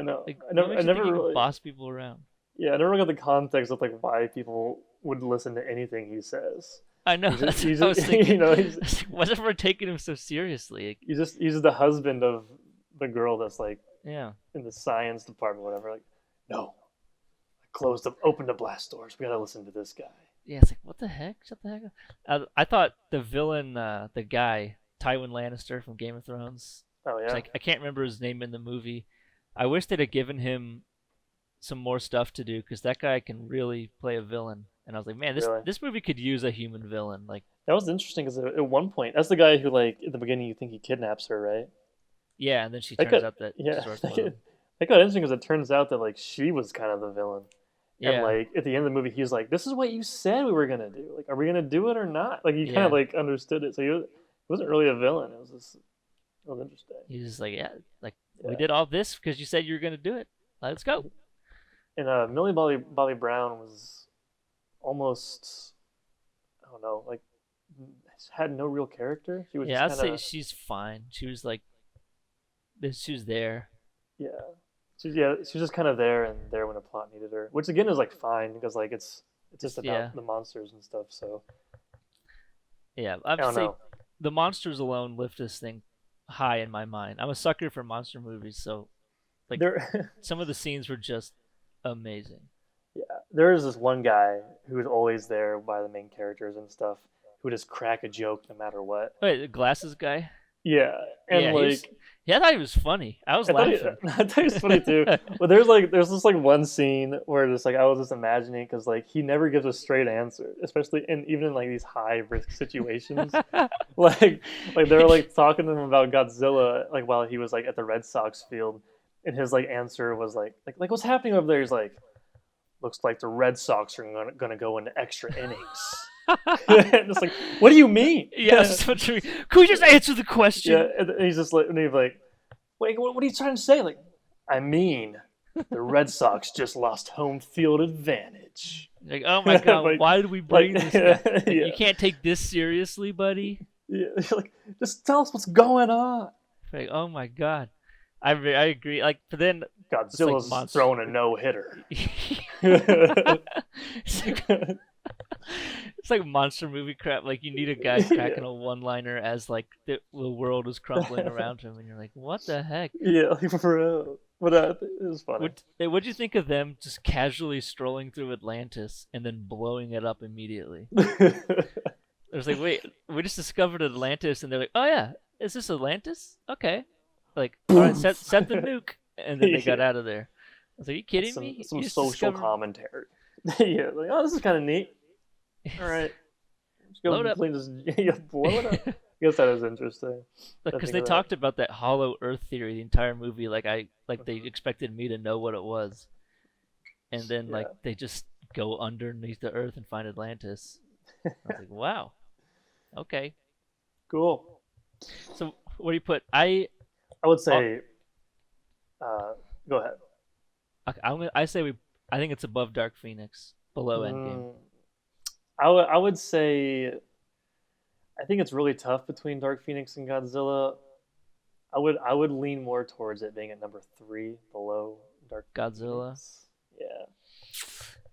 know. Like, I what never I makes you think never you can really boss people around? yeah, I never got the context of like why people would listen to anything he says. I know. He's just That's what he's I just was thinking. you know I was like, why we're taking him so seriously? Like, he's the husband of the girl that's like yeah, in the science department, whatever. Like, no, open the blast doors. We gotta listen to this guy. yeah. It's like, what the heck? Shut the heck up. I thought the villain, the guy, Tywin Lannister from Game of Thrones. Oh It's yeah, like I can't remember his name in the movie. I wish they'd have given him some more stuff to do because that guy can really play a villain. And I was like, man, really. this movie could use a human villain. Like, That was interesting because at one point, that's the guy who like at the beginning you think he kidnaps her, right? yeah, and then she That turns got out that yeah, she's worth more than. that got interesting because it turns out that like she was kind of the villain, and Yeah, like at the end of the movie, he's like, "This is what you said we were gonna do. Like, are we gonna do it or not?" Like, you kind of yeah. like understood it, so he wasn't really a villain. It was interesting. He's just like, yeah, like we Yeah, did all this because you said you were gonna do it. Let's go. and Millie Bobby Brown was almost I don't know like had no real character. She was Yeah, just I'd kind say of she's fine. She was like, this. She was there. yeah. She was just kind of there and there when the plot needed her, which again is like fine because like it's just Yeah, about the monsters and stuff. So yeah. I I'd don't say know. the monsters alone lift this thing high in my mind. I'm a sucker for monster movies, so like There, some of the scenes were just amazing. yeah, there is this one guy who is always there by the main characters and stuff, who would just crack a joke no matter what. Wait, the glasses guy? Yeah, and Yeah, he was. like Yeah, I thought he was funny. I was I thought he, laughing. I thought he was funny too. But there's this like one scene where just like I was just imagining because like he never gives a straight answer, especially in even in like these high risk situations. Like like they were like talking to him about Godzilla like while he was like at the Red Sox field, and his like answer was like what's happening over there? He's like, looks like the Red Sox are gonna go into extra innings. And it's like, what do you mean? Yeah, so true. Could we just answer the Yeah, question? and he's just like, and he's like, wait, what are you trying to say? Like, I mean, the Red Sox just lost home field advantage. Like, oh my god, like, why did we bring this guy? Like, yeah, you can't take this seriously, buddy. yeah, like, just tell us what's going on. Like, oh my god, I agree. Like, but then it's like Godzilla's monster. throwing a no hitter. it's, like, it's like monster movie crap. Like, you need a guy cracking a one-liner as like the world is crumbling around him, and you're like, what the heck? Yeah, like, for real. But it was funny. What'd you think of them just casually strolling through Atlantis and then blowing it up immediately? It was like, wait, we just discovered Atlantis, and they're like, oh yeah, is this Atlantis? Okay, like, all right, set the nuke, and then they got Yeah. out of there. I was like, are you kidding me? Some You just social discovered... commentary. Yeah, like, oh, this is kind of neat. All right, let's go Load up. clean this. Yeah, blow it up. I guess that is interesting. I Because think they of that. talked about that hollow Earth theory the entire movie, like they Mhm. expected me to know what it was, and then like Yeah, they just go underneath the Earth and find Atlantis. I was like, wow, okay. cool. So what do you put? I I would uh, say, uh, go ahead. okay, I say we. I think it's above Dark Phoenix, below Endgame. Mm, I would say I think it's really tough between Dark Phoenix and Godzilla. I would lean more towards it being at number three below Dark Godzilla. Phoenix. Yeah.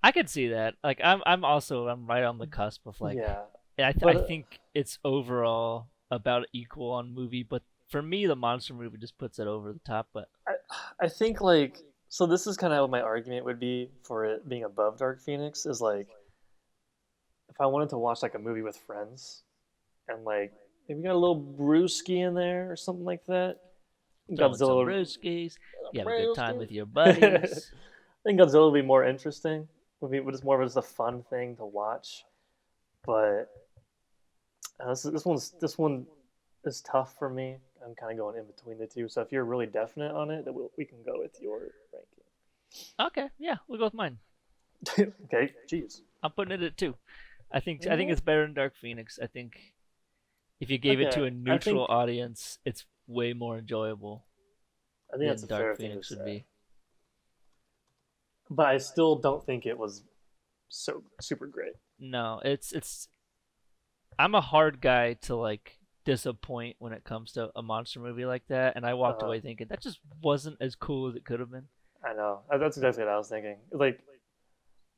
I could see that. Like I'm right on the cusp of like Yeah. I But think it's overall about equal on movie, but for me the monster movie just puts it over the top. But I think like so this is kind of what my argument would be for it being above Dark Phoenix is like if I wanted to watch like a movie with friends and like maybe got a little brewski in there or something like that. throwing some Godzilla brewskis, you have a good time brewski. with your I buddies. think Godzilla would be more interesting. Would be just more of just a fun thing to watch. But this one is tough for me. I'm kind of going in between the two. So if you're really definite on it, then we can go with your Okay, yeah, we'll go with mine. ranking. Okay, jeez. I'm putting it at 2. I think Yeah. it's better than Dark Phoenix. I think if you gave it Okay, to a I neutral think audience, it's way more enjoyable I think that's than a Dark fair thing to Phoenix would say. be. But I still don't think it was so super great. No, it's I'm a hard guy to like disappoint when it comes to a monster movie like that, and I walked Uh, away thinking that just wasn't as cool as it could have been. I know. That's exactly what I was thinking. Like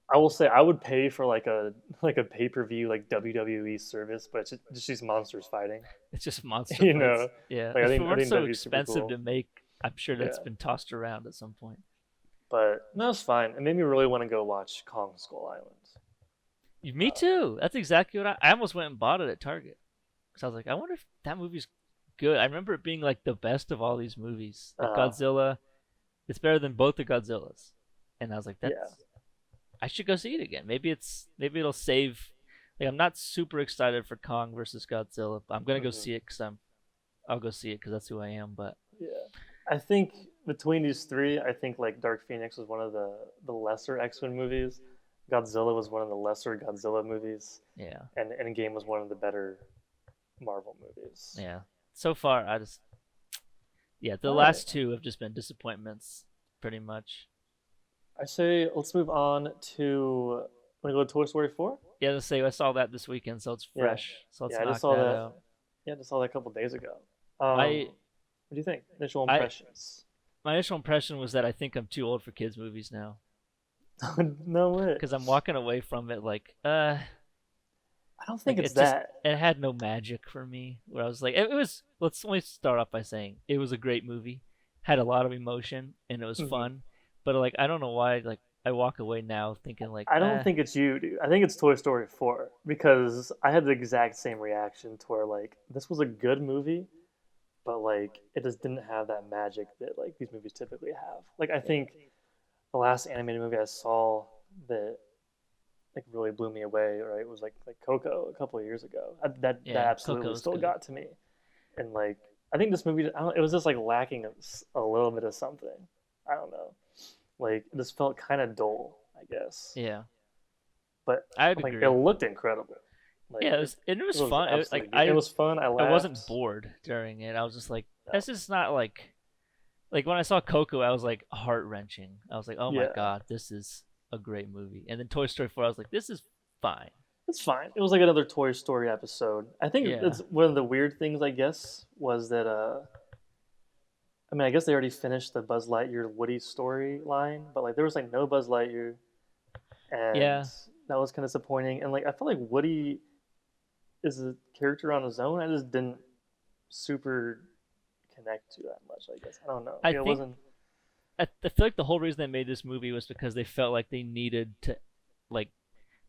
I will say I would pay for like a pay-per-view like WWE service, but it's just these monsters fighting. It's just monster You fights. know, Yeah, like I if it think I weren't think so that'd be super expensive cool. to make, I'm sure that's Yeah, been tossed around at some point. but no, it's fine. It made me really want to go watch Kong Skull Island. Me too. That's exactly what I almost went and bought it at Target because I was like, I wonder if that movie's good. I remember it being like the best of all these movies, like Uh, Godzilla. It's better than both the Godzillas, and I was like, yeah. that's I should go see it again. Maybe it'll save. Like I'm not super excited for Kong versus Godzilla, but I'm gonna go Hmm. see it because I'll go see it because that's who I am. But Yeah. I think between these three, I think like Dark Phoenix was one of the lesser X-Men movies. Godzilla was one of the lesser Godzilla movies, yeah, and Endgame was one of the better Marvel movies. yeah. So far, I just the All right. last two have just been disappointments, pretty much. I say let's move on to. Want to go to Toy Story 4? Yeah, let's say I saw that this weekend, so it's Yeah. fresh. So let's Yeah, I just knock saw that that. out. Yeah, I just saw that a couple days ago. My What do you think? Initial I impressions? my initial impression was that I think I'm too old for kids movies now No way. because I'm walking away from it like I don't think like it's it just that. it had no magic for me. Where I was like, it was. Let's only start off by saying it was a great movie, had a lot of emotion, and it was Mhm. fun. But like, I don't know why. Like, I walk away now thinking like, I don't think it's you, dude. I think it's Toy Story 4 because I had the exact same reaction to where like this was a good movie, but like it just didn't have that magic that like these movies typically have. Like I think the last animated movie I saw that like really blew me away, right, was like Coco a couple of years ago. That yeah, absolutely Coco's still good. got to me, and like I think this movie, it was just like lacking a little bit of something. I don't know. Like it just felt kind of dull, I guess. Yeah, But I'd like it agree. looked incredible. Like Yeah, it it was was fun. absolutely it was fun. I I wasn't laughed. bored during it. I was just like, No. this is not like when I saw Coco, I was like heart wrenching. I was like, oh my Yeah, god, this is a great movie. And then Toy Story 4, I was like, this is fine. it's fine. It was like another Toy Story episode. I think Yeah, it's one of the weird things. I guess was that I mean, I guess they already finished the Buzz Lightyear Woody storyline, but like there was like no Buzz Lightyear, and yeah. that was kind of disappointing. And like I feel like Woody is a character on his own. I just didn't super connect to that much. I guess I don't know. I Like it think wasn't. I feel like the whole reason they made this movie was because they felt like they needed to, like,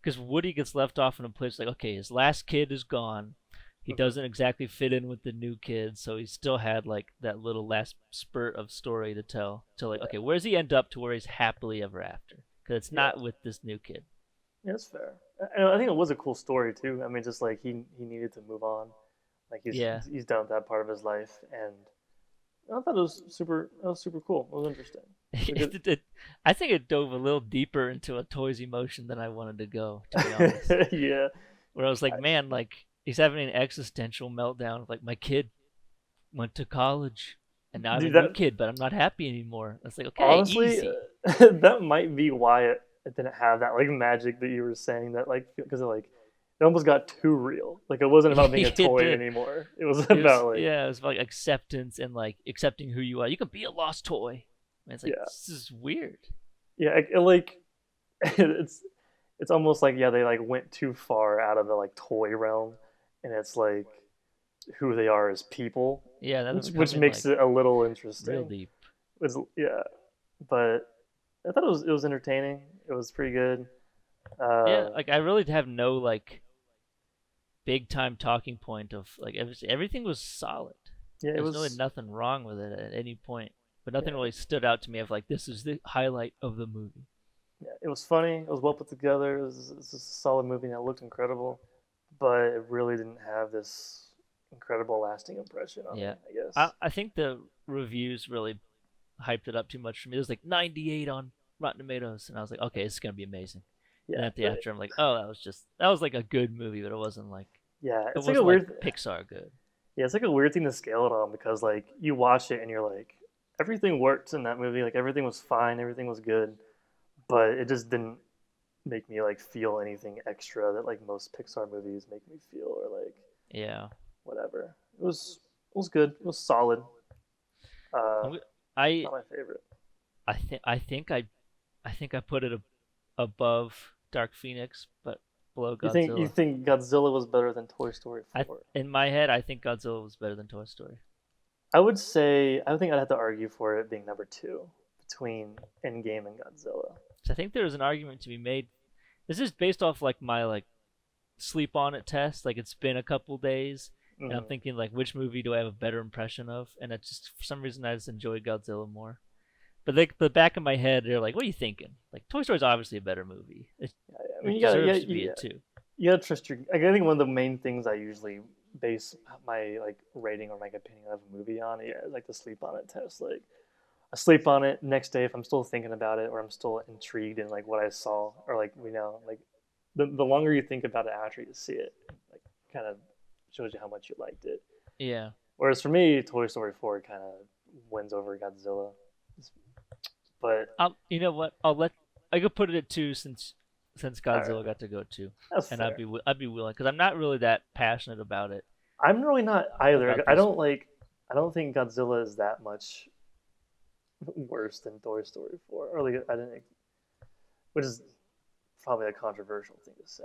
because Woody gets left off in a place like, okay, his last kid is gone. He Mhm. doesn't exactly fit in with the new kids, so he still had like that little last spurt of story to tell. To like, Yeah, okay, where does he end up to where he's happily ever after? because it's Yeah, not with this new kid. yeah, that's fair. And I think it was a cool story too. I mean, just like he needed to move on. Like Yeah, he's done with that part of his life, and I thought it was super. That was super cool. It was interesting. It was I think it dove a little deeper into a toy's emotion than I wanted to go. To be honest, good. Yeah, where I was like, I, man, like he's having an existential meltdown. Like my kid went to college, and now I have a dude. new That kid, but I'm not happy anymore. It's like, okay, honestly, easy. that might be why it didn't have that like magic that you were saying. That like because it almost got too real. Like it wasn't about being a It toy did. anymore. It was It was about like yeah, it was like acceptance and like accepting who you are. You can be a lost toy. And it's like yeah, this is weird. yeah. Like it's it's almost like yeah they like went too far out of the like toy realm, and it's like who they are as people, Yeah, that's which becoming makes like it a little real interesting. deep. It's, yeah, but I thought it was entertaining. It was pretty good. Yeah, Uh, like I really have no like big time talking point of like everything was solid. yeah, it There's really was. nothing wrong with it at any point, but nothing Yeah, really stood out to me of like this is the highlight of the movie. yeah, it was funny. It was well put together. It was a solid movie and it looked incredible, but it really didn't have this incredible lasting impression on me. Yeah, I guess. I think the reviews really hyped it up too much for me. It was like 98 on Rotten Tomatoes, and I was like, okay, it's gonna be amazing. And Yeah, at the but after, I'm like, oh, that was like a good movie, but yeah, it it's like a wasn't like weird. Pixar good. Yeah, it's like a weird thing to scale it on because like you watch it and you're like everything worked in that movie. Like everything was fine, everything was good, but it just didn't make me like feel anything extra that like most Pixar movies make me feel or like Yeah, whatever. It was good. It was solid. Uh, I not my favorite. I think I put it above Dark Phoenix, but below You Godzilla. think Godzilla was better than Toy Story I 4? in my head, I think Godzilla was better than Toy Story. I would say I think I'd have to argue for it being number 2 between Endgame and Godzilla. So I think there is an argument to be made. This is based off like my like sleep on it test. Like it's been a couple days, and I'm Mm-hmm. thinking like which movie do I have a better impression of? And it's just for some reason I just enjoyed Godzilla more. But like the back of my head, they're like, "What are you thinking?" Like Toy Story is obviously a better movie. I mean, It deserves to be yeah, it too. you gotta trust your. Like, I think one of the main things I usually base my like rating or my opinion of a movie on, yeah, is like the sleep on it test. Like I sleep on it next day if I'm still thinking about it or I'm still intrigued in like what I saw or like like the longer you think about it after you see it, like kind of shows you how much you liked it. Yeah. Whereas for me, Toy Story 4 kind of wins over Godzilla. But You know what? I could put it at 2 since all right, Godzilla got to go 2, that's and fair. I'd be willing because I'm not really that passionate about it I'm really not either. about these. I don't think Godzilla is that much worse than Toy Story 4. Or like I didn't, which is probably a controversial thing to say.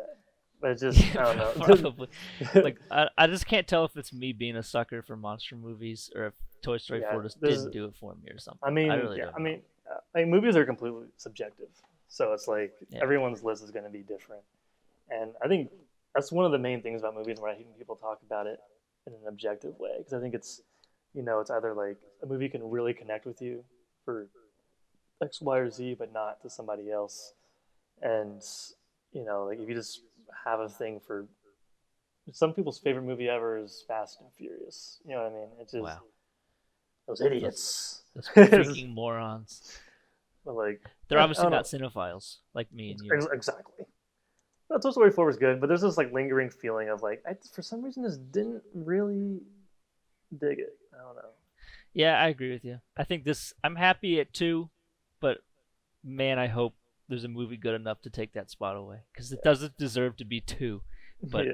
But it's just I don't Probably. know. Like I just can't tell if it's me being a sucker for monster movies or if Toy Story Yeah, 4 just there's. didn't do it for me or I something. I mean, really yeah. don't know. Like movies are completely subjective, so it's like Yeah. everyone's list is going to be different. And I think that's one of the main things about movies where I hate when people talk about it in an objective way because I think it's it's either like a movie can really connect with you for X, Y, or Z, but not to somebody else. And like if you just have a thing for some people's favorite movie ever is Fast and Furious. You know what I mean? It's just Wow. those Those idiots. those freaking morons. But like, They're I obviously don't not know. cinephiles like me and you. Exactly. No, Toy Story 4 was good, but there's this like lingering feeling of like I for some reason just didn't really dig it. I don't know. Yeah, I agree with you. I think this. I'm happy at 2, but man, I hope there's a movie good enough to take that spot away because it doesn't deserve to be 2, but Yeah.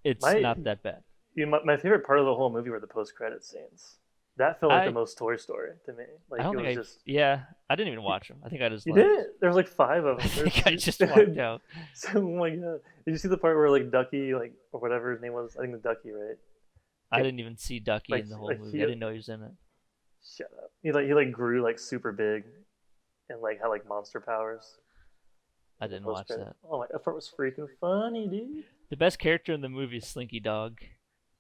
it's My not that bad. my favorite part of the whole movie were the post credit scenes. That felt like the I most Toy Story to me. I Like don't it think was just yeah, I didn't even watch them. I think I just you left. didn't. There's like 5 of I them. There's think I just walked out. so, oh my god! Did you see the part where like Ducky like or whatever his name was? I think the Ducky, right? I didn't even see Ducky Like in the whole like movie. I he didn't know he was in it. shut up. He grew like super big and like had like monster powers I in the didn't post watch credit. that. Oh my, that part was freaking funny, dude. The best character in the movie is Slinky Dog.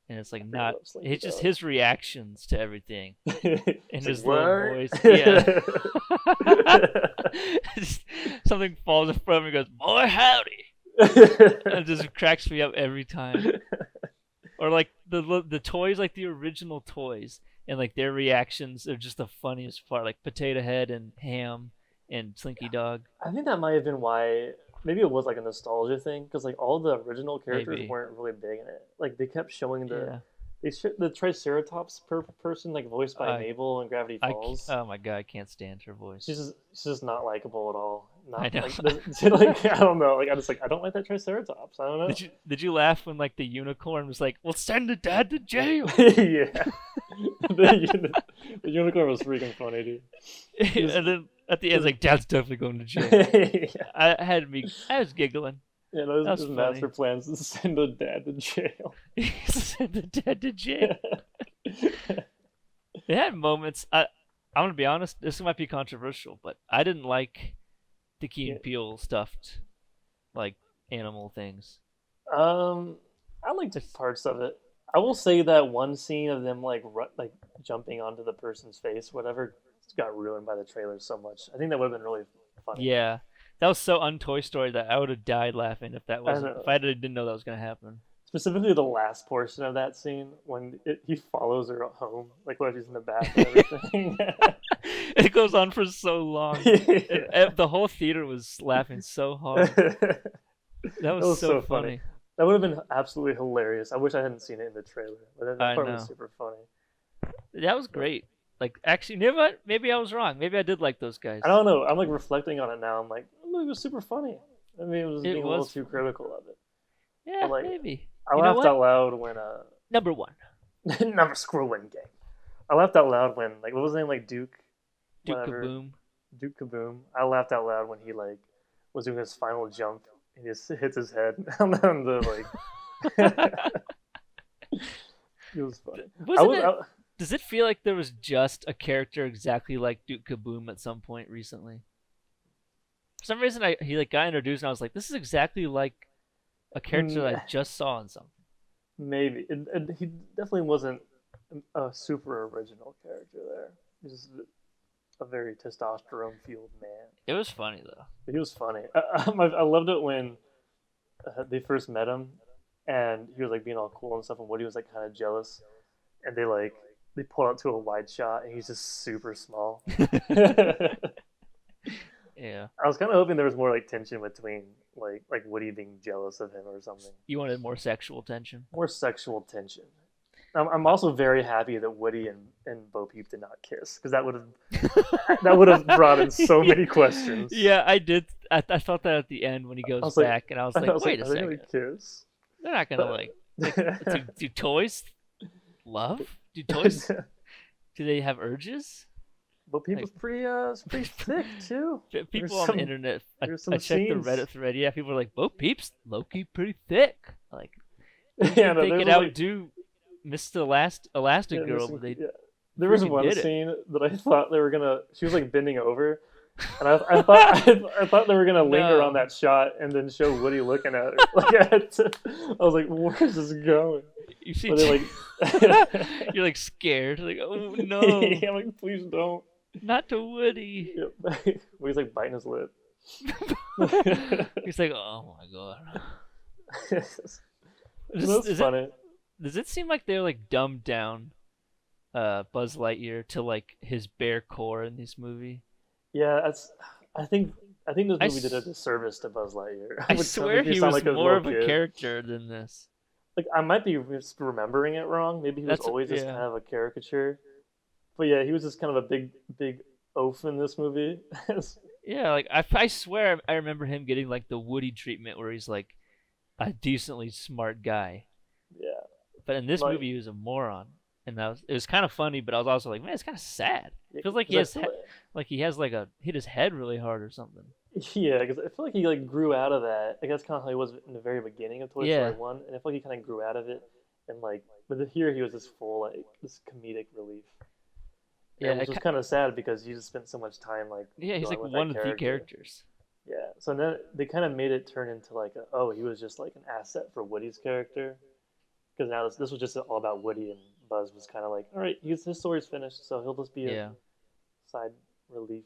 and it's like I not. love Slinky It's just Dog. his reactions to everything in It's like, his little what? voice. Yeah. Something falls in front of me and goes, "Boy, howdy!" It just cracks me up every time. Or like the toys, like the original toys, and like their reactions are just the funniest part. Like Potato Head and Ham and Slinky Dog, I think that might have been why. Maybe it was like a nostalgia thing because like all the original characters maybe. weren't really big in it. Like they kept showing Yeah. the Triceratops person like voiced by I Mabel in Gravity Falls. oh my god, I can't stand her voice. She's just not likable at all. I Not know. like like I don't know. Like I'm just like I don't like that Triceratops. I don't know. Did you laugh when like the unicorn was like, "We'll send the dad to jail"? Yeah, the unicorn was freaking funny, dude. And then at the end, it's like, "Dad's definitely going to jail." Yeah, I was giggling. yeah, That was his funny. master plans to send a dad to jail. Send the dad to jail. They had moments. I'm gonna be honest. This might be controversial, but I didn't like the Key Yeah. and Peele stuffed like animal things. I liked It's, parts of it. I will say that one scene of them like jumping onto the person's face, whatever, got ruined by the trailer so much. I think that would have been really funny. yeah, that was so un-Toy Story that I would have died laughing if that I wasn't know. if I didn't know that was gonna happen. Specifically, the last portion of that scene when he follows her home, like while she's in the bath and everything. It goes on for so long. Yeah. The whole theater was laughing so hard. That was so funny. That would have been absolutely hilarious. I wish I hadn't seen it in the trailer, but that I part was know. super funny. That was great. Like, actually, you know what? Maybe I was wrong. Maybe I did like those guys. I don't know. I'm like reflecting on it now. I'm like, the movie was super funny. I mean, it was It being a little was too critical of it. Yeah, But, like, maybe. I You know laughed what? out loud when Number one, never scrolling game. I laughed out loud when like what was his name, like Duke, Duke whatever, Kaboom. Duke Kaboom. I laughed out loud when he like was doing his final jump and he just hits his head on the like. It was funny. Wasn't was. it? Does it feel like there was just a character exactly like Duke Kaboom at some point recently? For some reason, he like got introduced, and I was like, "This is exactly like a character that I just saw in something." Maybe he definitely wasn't a super original character there. He's just a very testosterone fueled man. It was funny though. But he was funny. I loved it when they first met him, and he was like being all cool and stuff, and Woody was like kind of jealous, and they pull out to a wide shot, and he's just super small. Yeah. I was kind of hoping there was more like tension between like Woody being jealous of him or something. You wanted more sexual tension. More sexual tension. I'm also very happy that Woody and Bo Peep did not kiss because that would have brought in so many questions. Yeah, I did. I felt that at the end when he goes was back, and I was like, "Wait a are they second, gonna kiss? they're not gonna do toys love? Do toys? Do they have urges?" Bo Peep was pretty thick too. People on the internet, I there's some checked the scenes. Reddit thread. Yeah, people are like, "Bo Peep's low-key pretty thick." Like, Yeah, no, they there could was, outdo Miss Elastic yeah, Girl, but they there was freaking one did it. scene that I thought they were gonna. She was like bending over, and I thought I thought they were gonna linger No. on that shot and then show Woody looking at her. I was like, where's this going? You see, But they like, you're like scared, like, "Oh no, yeah, I'm like, please don't. not to Woody." Yep. He's like biting his lip. He's like, "Oh my god." It was funny. Does it seem like they're like dumbed down Buzz Lightyear to like his bare core in this movie? Yeah, I think this I movie did a s- disservice to Buzz Lightyear. I Which swear makes me he sound was like a more of little a kid. character than this. Like I might be just remembering it wrong. Maybe he was That's always just yeah. kind of a caricature. But yeah, he was just kind of a big oaf in this movie. Yeah, like I swear I remember him getting like the Woody treatment where he's like a decently smart guy. Yeah. But in this Like- movie, he was a moron, and it was kind of funny. But I was also like, man, it's kind of sad. It feels like Because he has like hit his head really hard or something. Yeah, because I feel like he like grew out of that. Like that's kind of how he was in the very beginning of Toy Yeah. Story 1, and I feel like he kind of grew out of it, and like, but here he was this full like this comedic relief. Yeah, which was kind of sad because you just spent so much time like. Yeah, he's going like with one that of the characters. Yeah, so then they kind of made it turn into like he was just like an asset for Woody's character, because now this was just all about Woody, and Buzz was kind of like, all right, his story's finished, so he'll just be a Yeah. side relief.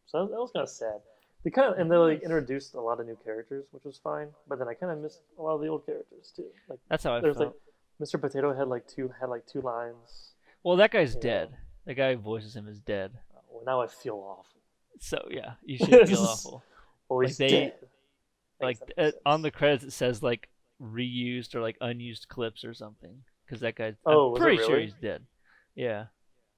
So that was kind of sad. They kind of It and they like was. introduced a lot of new characters, which was fine. But then I kind of missed a lot of the old characters too. Like That's how I there was like felt. Mr. Potato had like two lines. Well, that guy's You know, dead. The guy who voices him is dead. well, now I feel awful. So yeah, you should feel awful. Well, Like he's dead. I guess that makes on sense. the credits it says like reused or like unused clips or something because that guy. I'm Oh, was it pretty sure really? he's dead. Yeah.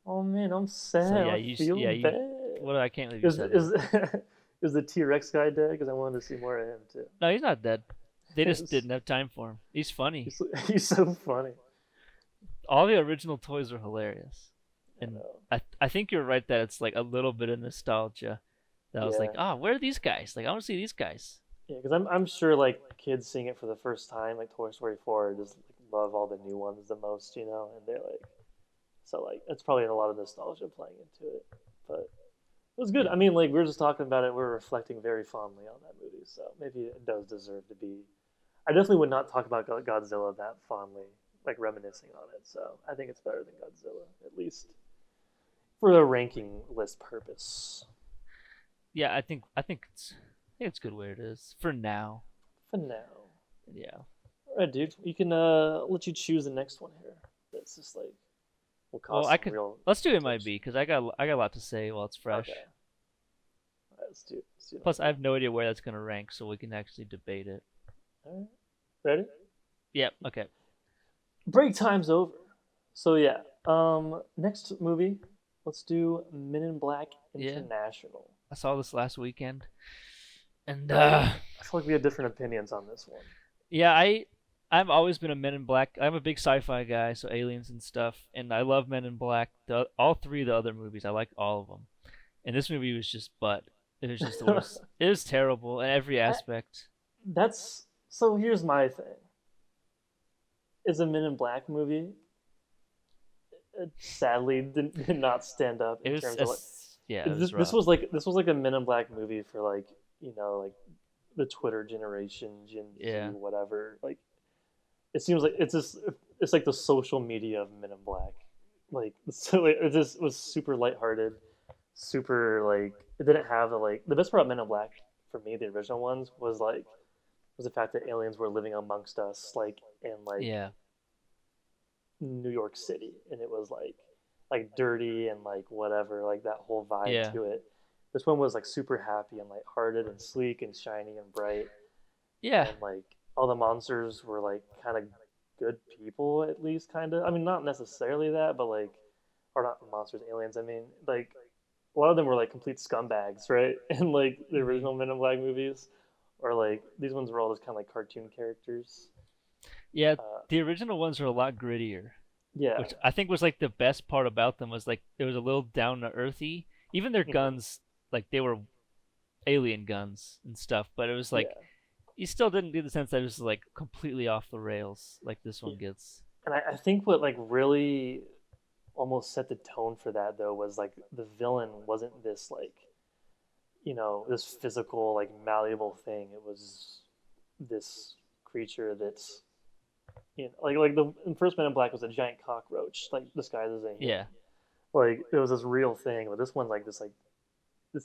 Oh man, I'm So sad. yeah, I feel yeah you. bad. What I can't believe you Is said is that. is the T Rex guy dead? Because I wanted to see more of him too. No, he's not dead. They just didn't have time for him. He's funny. he's, he's so funny. All the original toys are hilarious, I and know. I think you're right that it's like a little bit of nostalgia. That I was like, Yeah. where are these guys? Like, I want to see these guys. Yeah, because I'm sure like kids seeing it for the first time, like Toy Story 4, just like, love all the new ones the most, and they're like, so like it's probably a lot of nostalgia playing into it, but it was good. Yeah. I mean, like we were just talking about it, we're reflecting very fondly on that movie, so maybe it does deserve to be. I definitely would not talk about Godzilla that fondly, like reminiscing on it. So I think it's better than Godzilla, at least for the ranking list purpose. Yeah, I think it's good where it is for now. For now. Yeah. All right, dude. You can let you choose the next one here. That's just like will Well, cause I some could real let's do tension. MIB because I got a lot to say while it's Okay. fresh. All right, let's do Plus, I MIB. have no idea where that's gonna rank, so we can actually debate it. All right. Ready? Yep. Okay. Break time's over. So yeah. Next movie. Let's do Men in Black Yeah. International. I saw this last weekend, and Right? I feel like we had different opinions on this one. yeah, I've always been a Men in Black. I'm a big sci-fi guy, so aliens and stuff, and I love Men in Black. All three of the other movies, I like all of them. And this movie was just butt. It was just the worst. It was terrible in every I, aspect. that's so. Here's my thing. Is a Men in Black movie it sadly did not stand up It in was terms of like yeah, it this, was this rough. was like this was like a Men in Black movie for like like the Twitter generation, Gen Z, Yeah. whatever. Like it seems like it's like the social media of Men in Black. Like so like, it just was super lighthearted, super like it didn't have the best part about Men in Black for me, the original ones was the fact that aliens were living amongst us like in like Yeah. New York City, and it was like dirty and like whatever, like that whole vibe Yeah. to it. This one was like super happy and lighthearted and sleek and shiny and bright, Yeah. and like all the monsters were like kind of good people at least, kind of. I mean, not necessarily that, but like, or not monsters, aliens. I mean, like a lot of them were like complete scumbags, right? And like the Hmm. original Men in Black movies, or like these ones were all just kind of like cartoon characters. Yeah, Uh, the original ones are a lot grittier, yeah. which I think was like the best part about them was like it was a little down to earthy. Even their Hmm. guns, like they were alien guns and stuff, but it was like Yeah. you still didn't get the sense that it was like completely off the rails like this Yeah. one gets. And I think what like really almost set the tone for that though was like the villain wasn't this like this physical like malleable thing. It was this creature that's like the in first Men in Black was a giant cockroach like disguised as a human. Yeah. Like it was this real thing, but this one's like this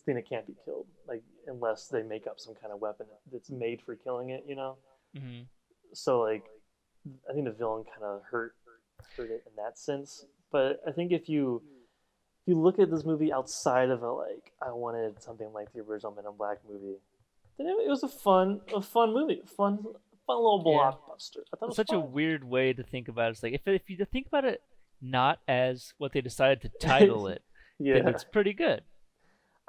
thing that can't be killed like unless they make up some kind of weapon that's made for killing it. Hmm. So like I think the villain kind of hurt it in that sense. But I think if you look at this movie outside of I wanted something like the original Men in Black movie, then it was a fun movie, fun little Yeah. blockbuster. I thought it It's was such a fun. weird way to think about it. It's like if you think about it not as what they decided to title it, then Yeah, it's pretty good.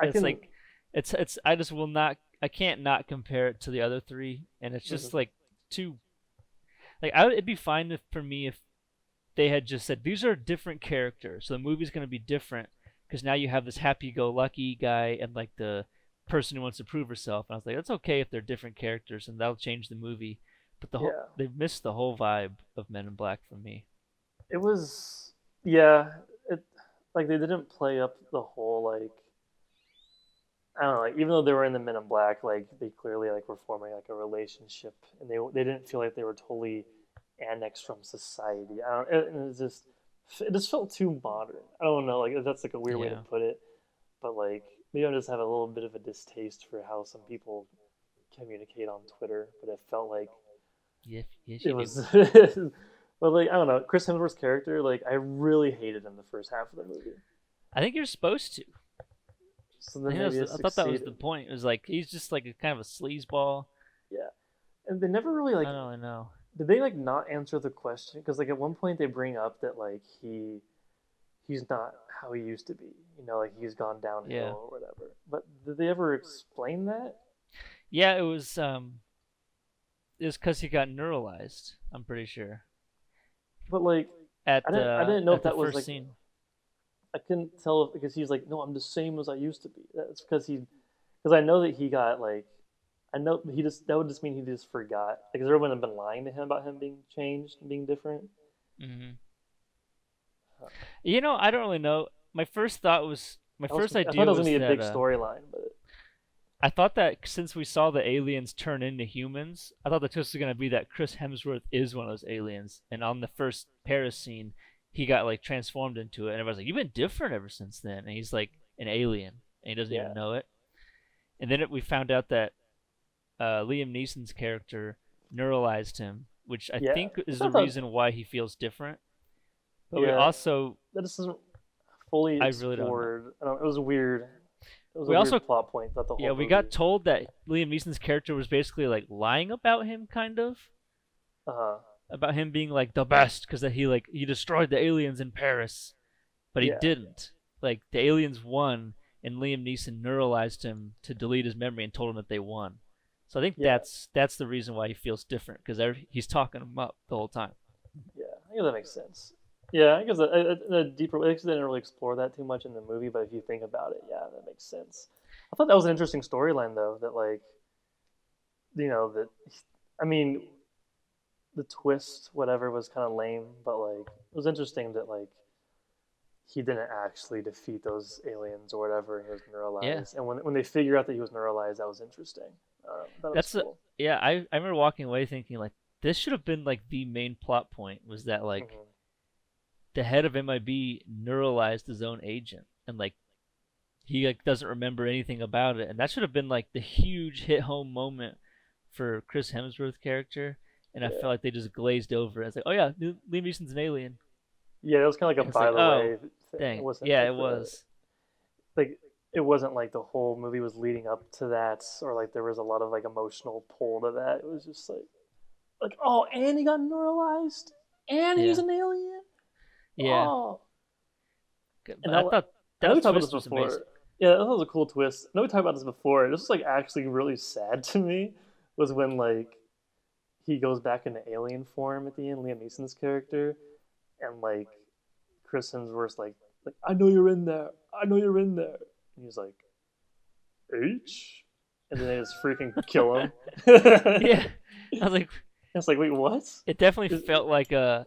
I It's can. like it's I just will not I can't not compare it to the other three, and it's Mhm. just like too it'd be fine for me if they had just said these are different characters, so the movie's gonna be different because now you have this happy-go-lucky guy and like the person who wants to prove herself, and I was like, that's okay if they're different characters, and that'll change the movie. But Yeah, they've missed the whole vibe of Men in Black for me. it was. Yeah, it like they didn't play up the whole I don't know, like even though they were in the Men in Black, like they clearly like were forming like a relationship, and they didn't feel like they were totally annexed from society. I don't. It just felt too modern. I don't know. Like that's like a weird way to Yeah. put it, but like maybe I just have a little bit of a distaste for how some people communicate on Twitter. But it felt like Yes, yes, it you do. was. But like I don't know, Chris Hemsworth's character, like I really hated him the first half of the movie. I think you're supposed to. So I then think maybe it I thought that was succeeded. the point. It was like he's just like a kind of a sleazeball. Yeah, and they never really I like. don't really know. Did they like not answer the question? Because like at one point they bring up that like he's not how he used to be. You know, like he's gone Yeah. downhill or whatever. But did they ever explain that? Yeah, it was because he got neuralized. I'm pretty sure But like I didn't know if at the that was first like scene. I couldn't tell if, because he's like no, I'm the same as I used to be. That's because I know that he got like I know he just that would just mean he just forgot. Like, has everyone been lying to him about him being changed and being different? Hmm. Huh. I don't really know. My first I thought idea it was gonna was be a that big storyline, but I thought that since we saw the aliens turn into humans, I thought the twist was gonna be that Chris Hemsworth is one of those aliens, and on the first Paris scene, he got like transformed into it, and everyone's like, "You've been different ever since then," and he's like an alien, and he doesn't yeah, even know it. And then we found out that Liam Neeson's character neuralized him, which I yeah. think I is the thought that reason why he feels different. But we yeah also, that just isn't fully I really don't know. explored. I don't, it was weird. It was a We also, weird plot point throughout the yeah, whole we got movie. told that Liam Neeson's character was basically like lying about him, kind of Uh huh. about him being like the best because that he destroyed the aliens in Paris, but he Yeah, didn't. Like the aliens won, and Liam Neeson neuralized him to delete his memory and told him that they won. So I think yeah, that's the reason why he feels different because he's talking him up the whole time. yeah. I guess that makes sense. Yeah, I guess a deeper. I guess they didn't really explore that too much in the movie, but if you think about it, yeah, that makes sense. I thought that was an interesting storyline, though. That like, that I mean, the twist, whatever, was kind of lame, but like, it was interesting that like he didn't actually defeat those aliens or whatever. He was Yeah, neuralized, and when they figure out that he was neuralized, that was interesting. That was that's cool. yeah. I remember walking away thinking like this should have been like the main plot point was that like Hmm. the head of MIB neuralized his own agent and like he like doesn't remember anything about it, and that should have been like the huge hit home moment for Chris Hemsworth character. And I Yeah, felt like they just glazed over it. It's like, oh yeah, Liam Neeson's an alien. yeah, it was kind of like And a it's like, by the oh way thing. It dang, wasn't yeah, like it was. it wasn't like the whole movie was leading up to that, or like there was a lot of like emotional pull to that. It was just like oh, and he got neuralized, and he's Yeah, an alien. yeah. Oh, and I thought I know we that talked about this twist was before. amazing. Yeah, that was a cool twist. I know we talked about this before. This was like actually really sad to me. Was when like he goes back into alien form at the end, Liam Neeson's character, and like Chris Hemsworth's like I know you're in there. I know you're in there. And he's like H, and then they just freaking kill him. Yeah, I was like, It's like wait what? it definitely Is- felt like they're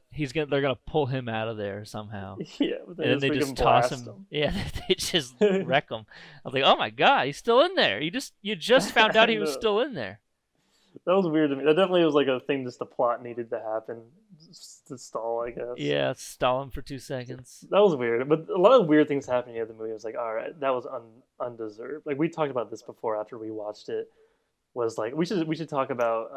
gonna pull him out of there somehow, yeah, but and they then just they freaking just toss blast him. him. Yeah, they just wreck him. I was like, oh my god, he's still in there. You just found out I he was know. still in there. That was weird to me. That definitely was like a thing just the plot needed to happen just to stall, I guess. Yeah, stall him for 2 seconds. That was weird, but a lot of weird things happening in the movie. I was like, all right, that was undeserved. Like we talked about this before after we watched it. Was like we should talk about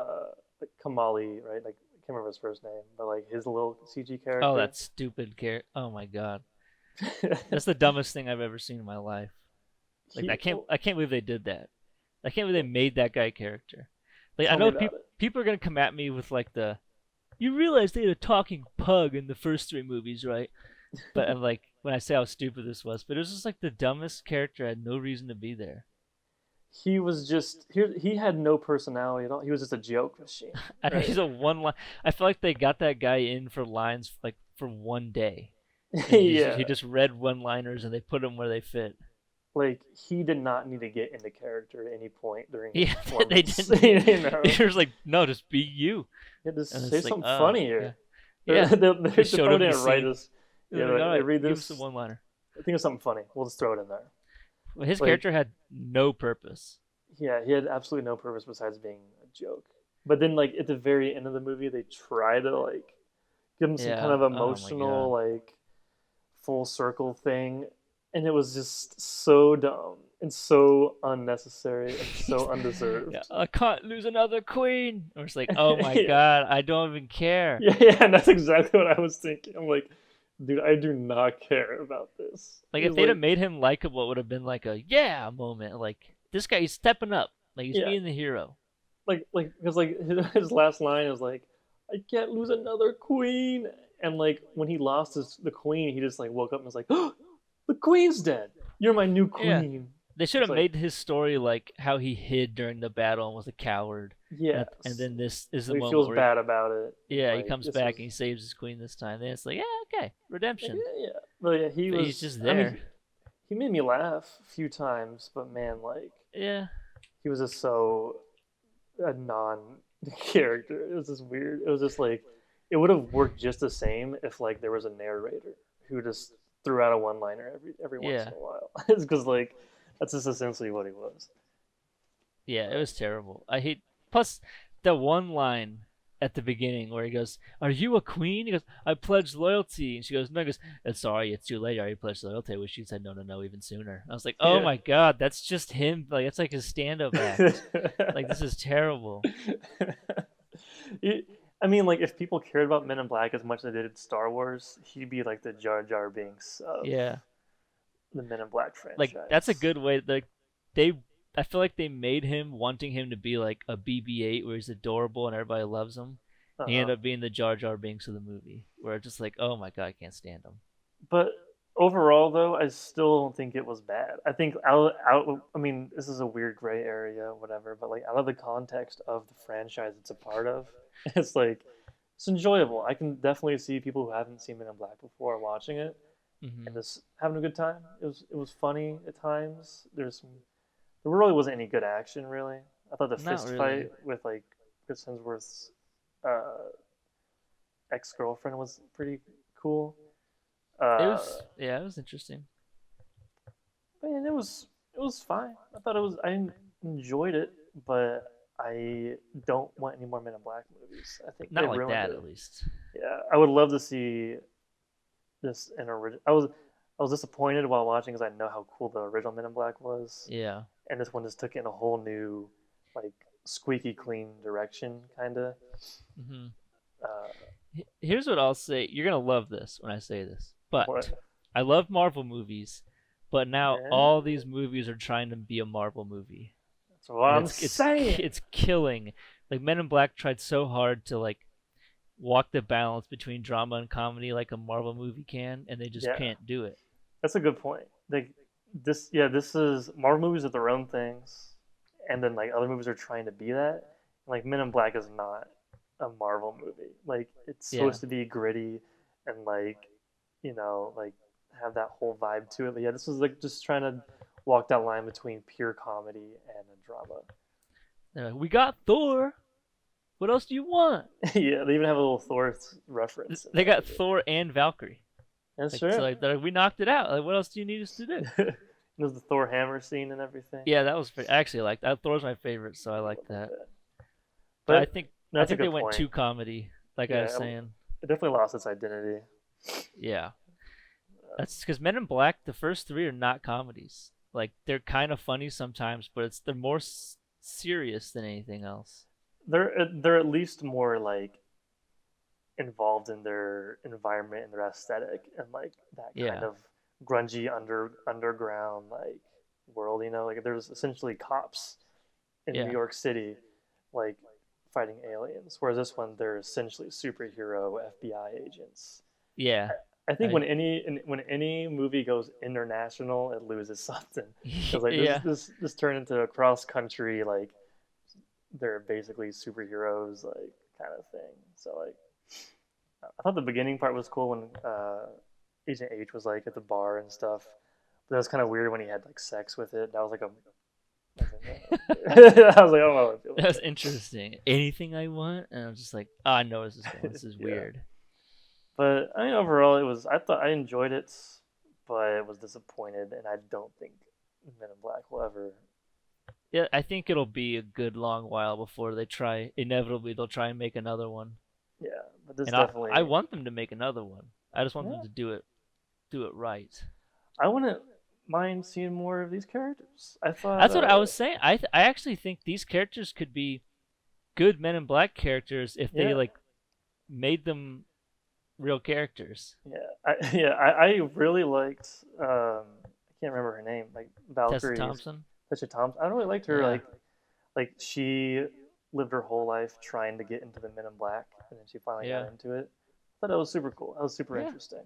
like Kamali, right? Like I can't remember his first name, but like his little CG Oh, character. that stupid carrot. Oh my god, that's the dumbest thing I've ever seen in my life. Like he I can't believe they did that. I can't believe they made that guy character. Like I tell me know about it. people are gonna come at me with like the you realize they had a talking pug in the first three movies, right? But I'm like when I say how stupid this was, but it was just like the dumbest character had no reason to be there. He was just he had no personality at all. He was just a joke machine, I know right? he's a one line. I feel like they got that guy in for lines like for one day, and Yeah, he just read one liners and they put him where they fit. like he did not need to get into character at any point during his Yeah, they performance. didn't. You know, He was like, no, just be you. you had to And say it's like, something oh, funny yeah, here. yeah. They They showed probably him the didn't write scene. us. He Yeah, was like, all they right, read give us the this. one liner. I think of something funny. We'll just throw it in there. Well, his Like, character had no purpose. yeah, he had absolutely no purpose besides being a joke. But then like at the very end of the movie, they try to like give him some kind Yeah. of Oh my emotional god. like full circle thing, and it was just so dumb and so unnecessary and so Yeah, undeserved. I can't lose another queen. Or it's like, oh my Yeah, god, I don't even care. yeah, and that's exactly what I was thinking. I'm like, dude, I do not care about this. Like if It's they'd have like, made him likable, it would have been like a yeah moment. Like this guy, he's stepping up. Like he's yeah, being the hero. like because like his last line is like, I can't lose another queen, and like when he lost the queen, he just like woke up and was like, oh, the queen's dead. You're my new Yeah. queen. They should It's have like, made his story like how he hid during the battle and was a coward. And yes. then this is the So he moment feels where bad about it, and yeah, he like comes this back was and he saves his queen this time. Then it's like, yeah, okay, like, redemption. yeah, yeah. But yeah, he But he's was. just I mean, there. he made me laugh a few times, but man, like Yeah. he was just so a non character. It was just weird. It was just like it would have worked just the same if like there was a narrator who just threw out a one liner every once Yeah. in a while. It's because like that's just essentially what he was. Yeah, it But was terrible. I hate. Plus, the one line at the beginning where he goes, "Are you a queen?" He goes, "I pledge loyalty," and she goes, "No." He goes, "It's sorry, it's too late. I already pledged loyalty." I wish she said no, no, no, even sooner. I was like, "Oh yeah. my god, that's just him. Like, it's like his stand-up act. Like, this is terrible." It- I mean, like if people cared about Men in Black as much as they did Star Wars, he'd be like the Jar Jar Binks of Yeah, the Men in Black like that's a franchise. good way. Like, they, I feel like they made him wanting him to be like a BB-8 where he's adorable and everybody loves him. He Uh-huh. ended up being the Jar Jar Binks of the movie, where it's just like, oh my god, I can't stand him. But overall, though, I still don't think it was bad. I think out. I mean, this is a weird gray area, whatever. But like out of the context of the franchise it's a part of, it's like it's enjoyable. I can definitely see people who haven't seen Men in Black before watching it and Hmm. just having a good time. It was funny at times. There really wasn't any good action really. I thought the Not fist really. fight with like Chris Hemsworth's uh, ex girlfriend was pretty cool. It Uh, was yeah, it was interesting. Man, it was fine. I thought it was. I enjoyed it, but I don't want any more Men in Black movies. I think they Not like ruined that, it. at least. Yeah, I would love to see this in original. I was disappointed while watching because I know how cool the original Men in Black was, Yeah. and this one just took it in a whole new, like squeaky clean direction, kind of. Hmm. Uh, Here's what I'll say. You're gonna love this when I say this, what? but I love Marvel movies, but now Yeah, all these movies are trying to be a Marvel movie, that's what and I'm it's saying. it's killing. Like Men in Black tried so hard to like walk the balance between drama and comedy like a Marvel movie can, and they just Yeah, can't do it. that's a good point. Like this, yeah, this is Marvel movies are their own things, and then like other movies are trying to be that. Like Men in Black is not a Marvel movie. Like it's Yeah. supposed to be gritty and like have that whole vibe to it. But yeah, this is like just trying to walk that line between pure comedy and a drama. They're like, we got Thor. What else do you want? Yeah, they even have a little Thor reference in They there. got Thor and Valkyrie. That's Like, so true. like we knocked it out. Like, what else do you need us to do? There's the Thor hammer scene and everything. Yeah, that was I actually like that. Thor's my favorite, so I A like little that. bit. But But I that's a think they good went point. too comedy, like I was Yeah, saying. it definitely lost its identity. Yeah, that's because Men in Black, the first three are not comedies. Like they're kind of funny sometimes, but they're more serious than anything else. They're at least more like involved in their environment and their aesthetic and like that kind Yeah, of grungy underground like world. Like there's essentially cops in New yeah, York City, like fighting aliens. Whereas this one, they're essentially superhero FBI agents. yeah. I think I when any movie goes international, it loses something because like this yeah. this turned into a cross country like they're basically superheroes like kind of thing. So like I thought the beginning part was cool when Agent H was like at the bar and stuff. But that was kind of weird when he had like sex with it. That was like a I was like, I was like, oh, well, I feel That's about interesting. Anything I want, and I'm just like, oh, I know where this is going. it. This is Yeah, weird. but I mean, overall, it was. I thought I enjoyed it, but I was disappointed, and I don't think Men in Black will ever Yeah, I think it'll be a good long while before they try. Inevitably, they'll try and make another one, Yeah, but this and I definitely. want them to make another one. I just want them Yeah, to do it right. I wouldn't mind seeing more of these characters. I thought, That's what I was saying. I actually think these characters could be good Men in Black characters if they yeah, like made them real characters. I really liked. I can't remember her name, like Tessa Valkyrie's Thompson. Tessa Thompson. I really liked her. Yeah, Like she lived her whole life trying to get into the Men in Black, and then she finally got yeah, into it. I thought that was super cool. That was super yeah. interesting.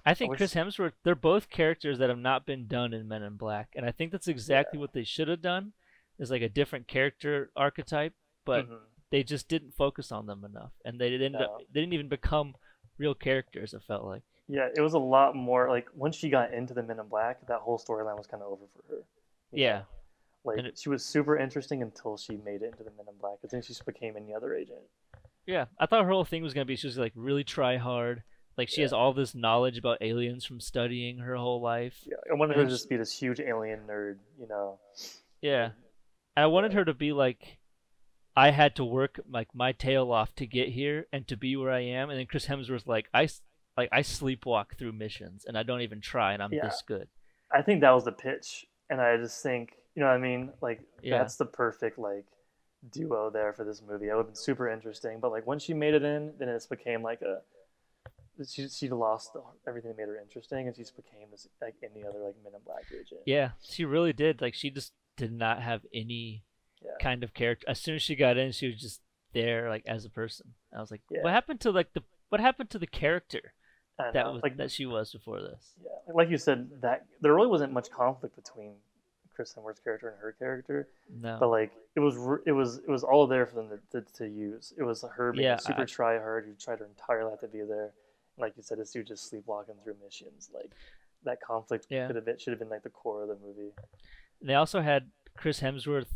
I I think wish. Chris Hemsworth. They're both characters that have not been done in Men in Black, and I think that's exactly Yeah. what they should have done. Is like a different character archetype, but Hmm. they just didn't focus on them enough, and they didn't. No. They didn't even become real characters. It felt like. Yeah, it was a lot more like once she got into the Men in Black, that whole storyline was kind of over for her. You Yeah, know, like and it, she was super interesting until she made it into the Men in Black, and then she just became any other agent. yeah. I thought her whole thing was gonna be she was like really try hard. Like she has Yeah, all this knowledge about aliens from studying her whole life, yeah. I wanted and her then to just be this huge alien nerd, you know. yeah, And and I wanted yeah, her to be like I had to work like my tail off to get here and to be where I am. And then Chris Hemsworth like I sleepwalk through missions and I don't even try and I'm yeah. this good. I think that was the pitch, and I just think, you know what I mean? Like Yeah, that's the perfect like duo there for this movie. It would have been super interesting, but like once she made it in, then it just became like a she lost everything that made her interesting, and she just became this like any other like Men in Black agent. yeah, she really did. Like she just did not have any Yeah, kind of character. As soon as she got in, she was just there like as a person. I was like, yeah, what happened to like the what happened to the character I know. Like that she was before this? yeah, like you said, that there really wasn't much conflict between Chris Hemsworth's character and her character, but No. like it was all there for them to use. It was her being Yeah, a super try hard who tried her entire life to be there. And like you said, this dude just sleepwalking through missions. Like that conflict yeah. should have been like the core of the movie. They also had Chris Hemsworth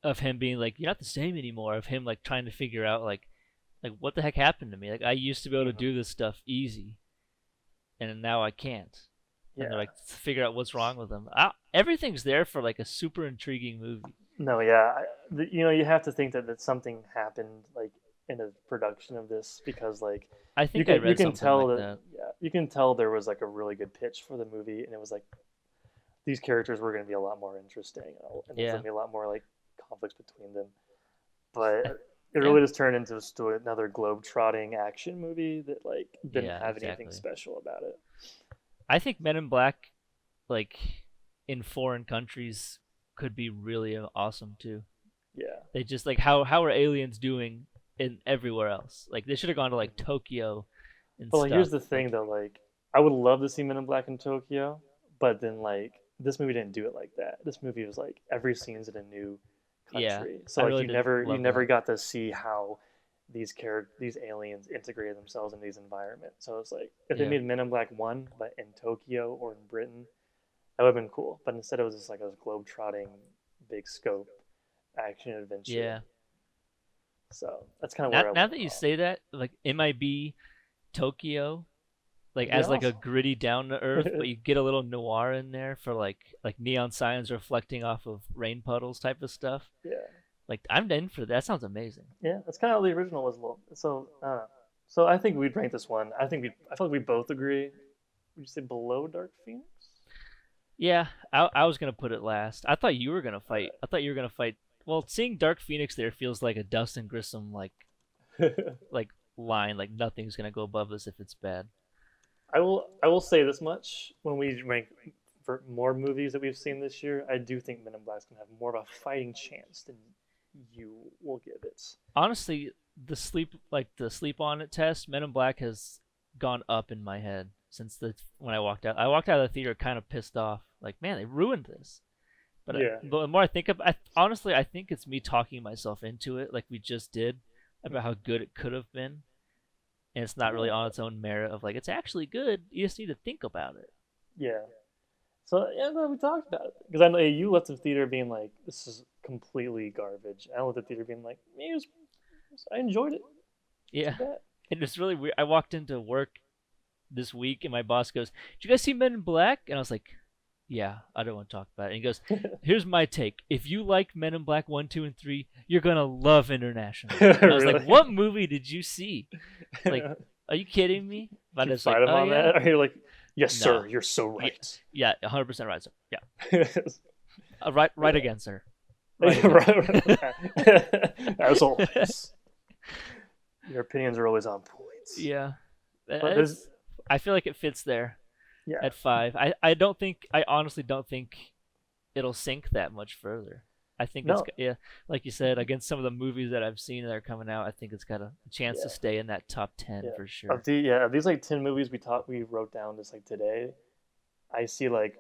of him being like, "You're not the same anymore." Of him like trying to figure out like what the heck happened to me? Like I used to be able to Hmm. do this stuff easy, and now I can't. And they're Yeah. like figure out what's wrong with him. Everything's there for like a super intriguing movie. No, yeah. You know, you have to think that something happened like in the production of this because like I think I you read can something tell like that that. yeah you can tell there was like a really good pitch for the movie, and it was like these characters were going to be a lot more interesting, and there's Yeah, going to be a lot more like conflicts between them. But it yeah, really just turned into just another globe-trotting action movie that like didn't yeah, have anything exactly. special about it. I think Men in Black, like in foreign countries, could be really awesome too. Yeah. They just like how are aliens doing in everywhere else? Like they should have gone to like Mhm. Tokyo and But like, stuff. here's the Like thing though, like I would love to see Men in Black in Tokyo, but then like this movie didn't do it like that. This movie was like every scene's in a new yeah, country, so I like really did you love never that. got to see how these aliens integrated themselves in these environments. So it's like if they Yeah, made Men in Black one, but in Tokyo or in Britain, that would have been cool. But instead, it was just like a globe trotting, big scope action adventure. yeah. So that's kind of Now where I now went that you wrong. say that, like MIB Tokyo, like It'd be as like a awesome. gritty down to earth, but you get a little noir in there for like neon signs reflecting off of rain puddles type of stuff. Yeah. Like I'm in for that. That sounds amazing. Yeah, that's kind of how the original was a little. So, so I think we'd rank this one. I feel like we both agree. Would you say below Dark Phoenix? Yeah, I was gonna put it last. I thought you were gonna All fight. I thought you were gonna fight. Well, seeing Dark Phoenix there feels like a Dustin Grissom right. like line. Like nothing's gonna go above this if it's bad. I will say this much: when we rank for more movies that we've seen this year, I do think Men in Black's gonna have more of a fighting chance than you will give it. Honestly, the sleep on it test, Men in Black has gone up in my head since the when I walked out. I walked out of the theater kind of pissed off. Like man, they ruined this. Yeah. But the more I think of, honestly, I think it's me talking myself into it, like we just did, about how good it could have been, and it's not really on its own merit of like it's actually good. You just need to think about it. Yeah. So yeah, no, we talked about it because I know you left the theater being like, "This is completely garbage." I left the theater being like, "Me, I enjoyed it. Too Yeah, bad." and it's really weird. I walked into work this week, and my boss goes, "Did you guys see Men in Black?" And I was like, Yeah, I don't want to talk about it. And he goes, "Here's my take. If you like Men in Black 1, 2, and 3, you're gonna love International." And I was like, Really? "What movie did you see? Like, are you kidding me?" Do But you it's like, fight him "Oh on yeah, that? Are you like, yes, no, sir, you're so yeah, right? yeah, 100% right, sir. Yeah, right, right again, sir. Right Yeah, again." right. As always, your opinions are always on point. Yeah, But there's, it's. I feel like it fits there yeah, at 5. I don't think. I honestly don't think it'll sink that much further. I think it's no, yeah, like you said, against some of the movies that I've seen that are coming out, I think it's got a chance to yeah, stay in that top 10 yeah. for sure. Of these like 10 movies we wrote down just like today, I see like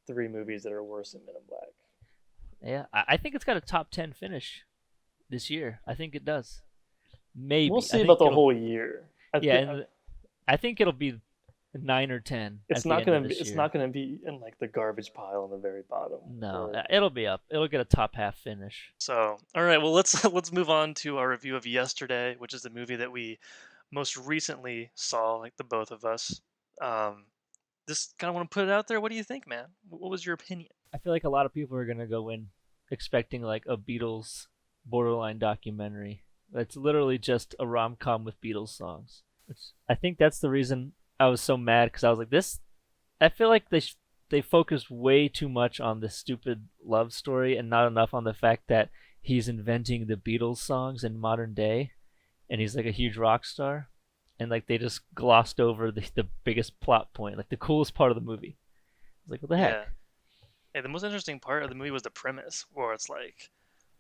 three movies that are worse than Men in Black. Yeah, I think it's got a top 10 finish this year. I think it does. We'll Maybe. I see about think the it'll whole year. I yeah, think and I think it'll be 9 or 10 at the end of this it's year. not gonna be in like the garbage pile on the very bottom. No, Or it'll be up. It'll get a top half finish. So, all right, well let's let's move on to our review of Yesterday, which is the movie that we most recently saw, like the both of us. Um, just kind of want to put it out there. What do you think, man? What was your opinion? I feel like a lot of people are gonna go in expecting like a Beatles borderline documentary. It's literally just a rom com with Beatles songs. I think that's the reason I was so mad because I was like, this. I feel like they focus way too much on the stupid love story and not enough on the fact that he's inventing the Beatles songs in modern day, and he's like a huge rock star, and like they just glossed over the biggest plot point, like the coolest part of the movie. I was like, what the Yeah. heck? Hey, the most interesting part of the movie was the premise, where it's like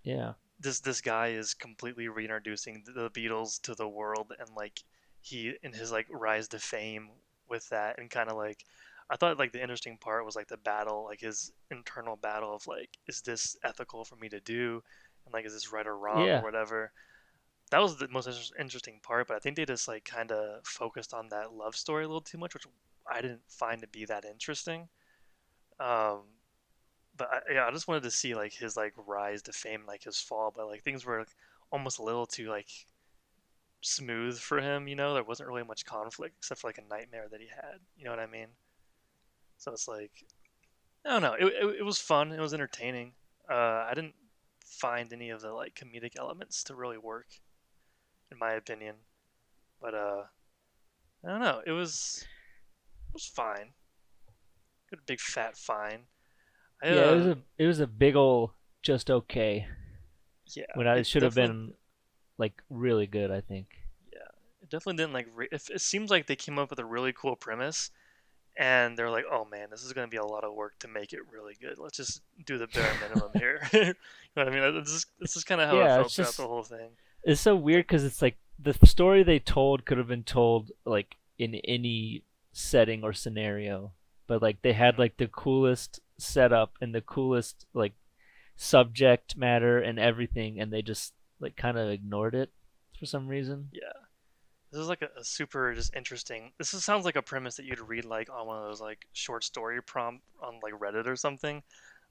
Yeah. this guy is completely reintroducing the Beatles to the world, and like he in his like rise to fame with that, and kind of like I thought like the interesting part was like the battle, like his internal battle of like, is this ethical for me to do, and like is this right or wrong or Yeah. whatever. That was the most interesting part, but I think they just like kind of focused on that love story a little too much, which I didn't find to be that interesting. Um, but yeah, I just wanted to see like his like rise to fame, like his fall, but like things were like, almost a little too like smooth for him. There wasn't really much conflict except for like a nightmare that he had. You know what I mean? So it's like I don't know. It was fun. It was entertaining. I didn't find any of the like comedic elements to really work, in my opinion. But I don't know. It was fine. Good big fat fine. I Yeah, it was a big ol' just okay Yeah, when I it should have definitely been like really good. I think. yeah, it definitely didn't like. It seems like they came up with a really cool premise, and they're like, "Oh man, this is gonna be a lot of work to make it really good. Let's just do the bare minimum here." You know what I mean? This is kind of how it Yeah, felt it's throughout the just whole thing. it's so weird because it's like the story they told could have been told like in any setting or scenario, but like they had Hmm. like the coolest setup and the coolest like subject matter and everything, and they just like kind of ignored it for some reason. Yeah, this is like a super just interesting. Sounds like a premise that you'd read like on one of those like short story prompt on like Reddit or something.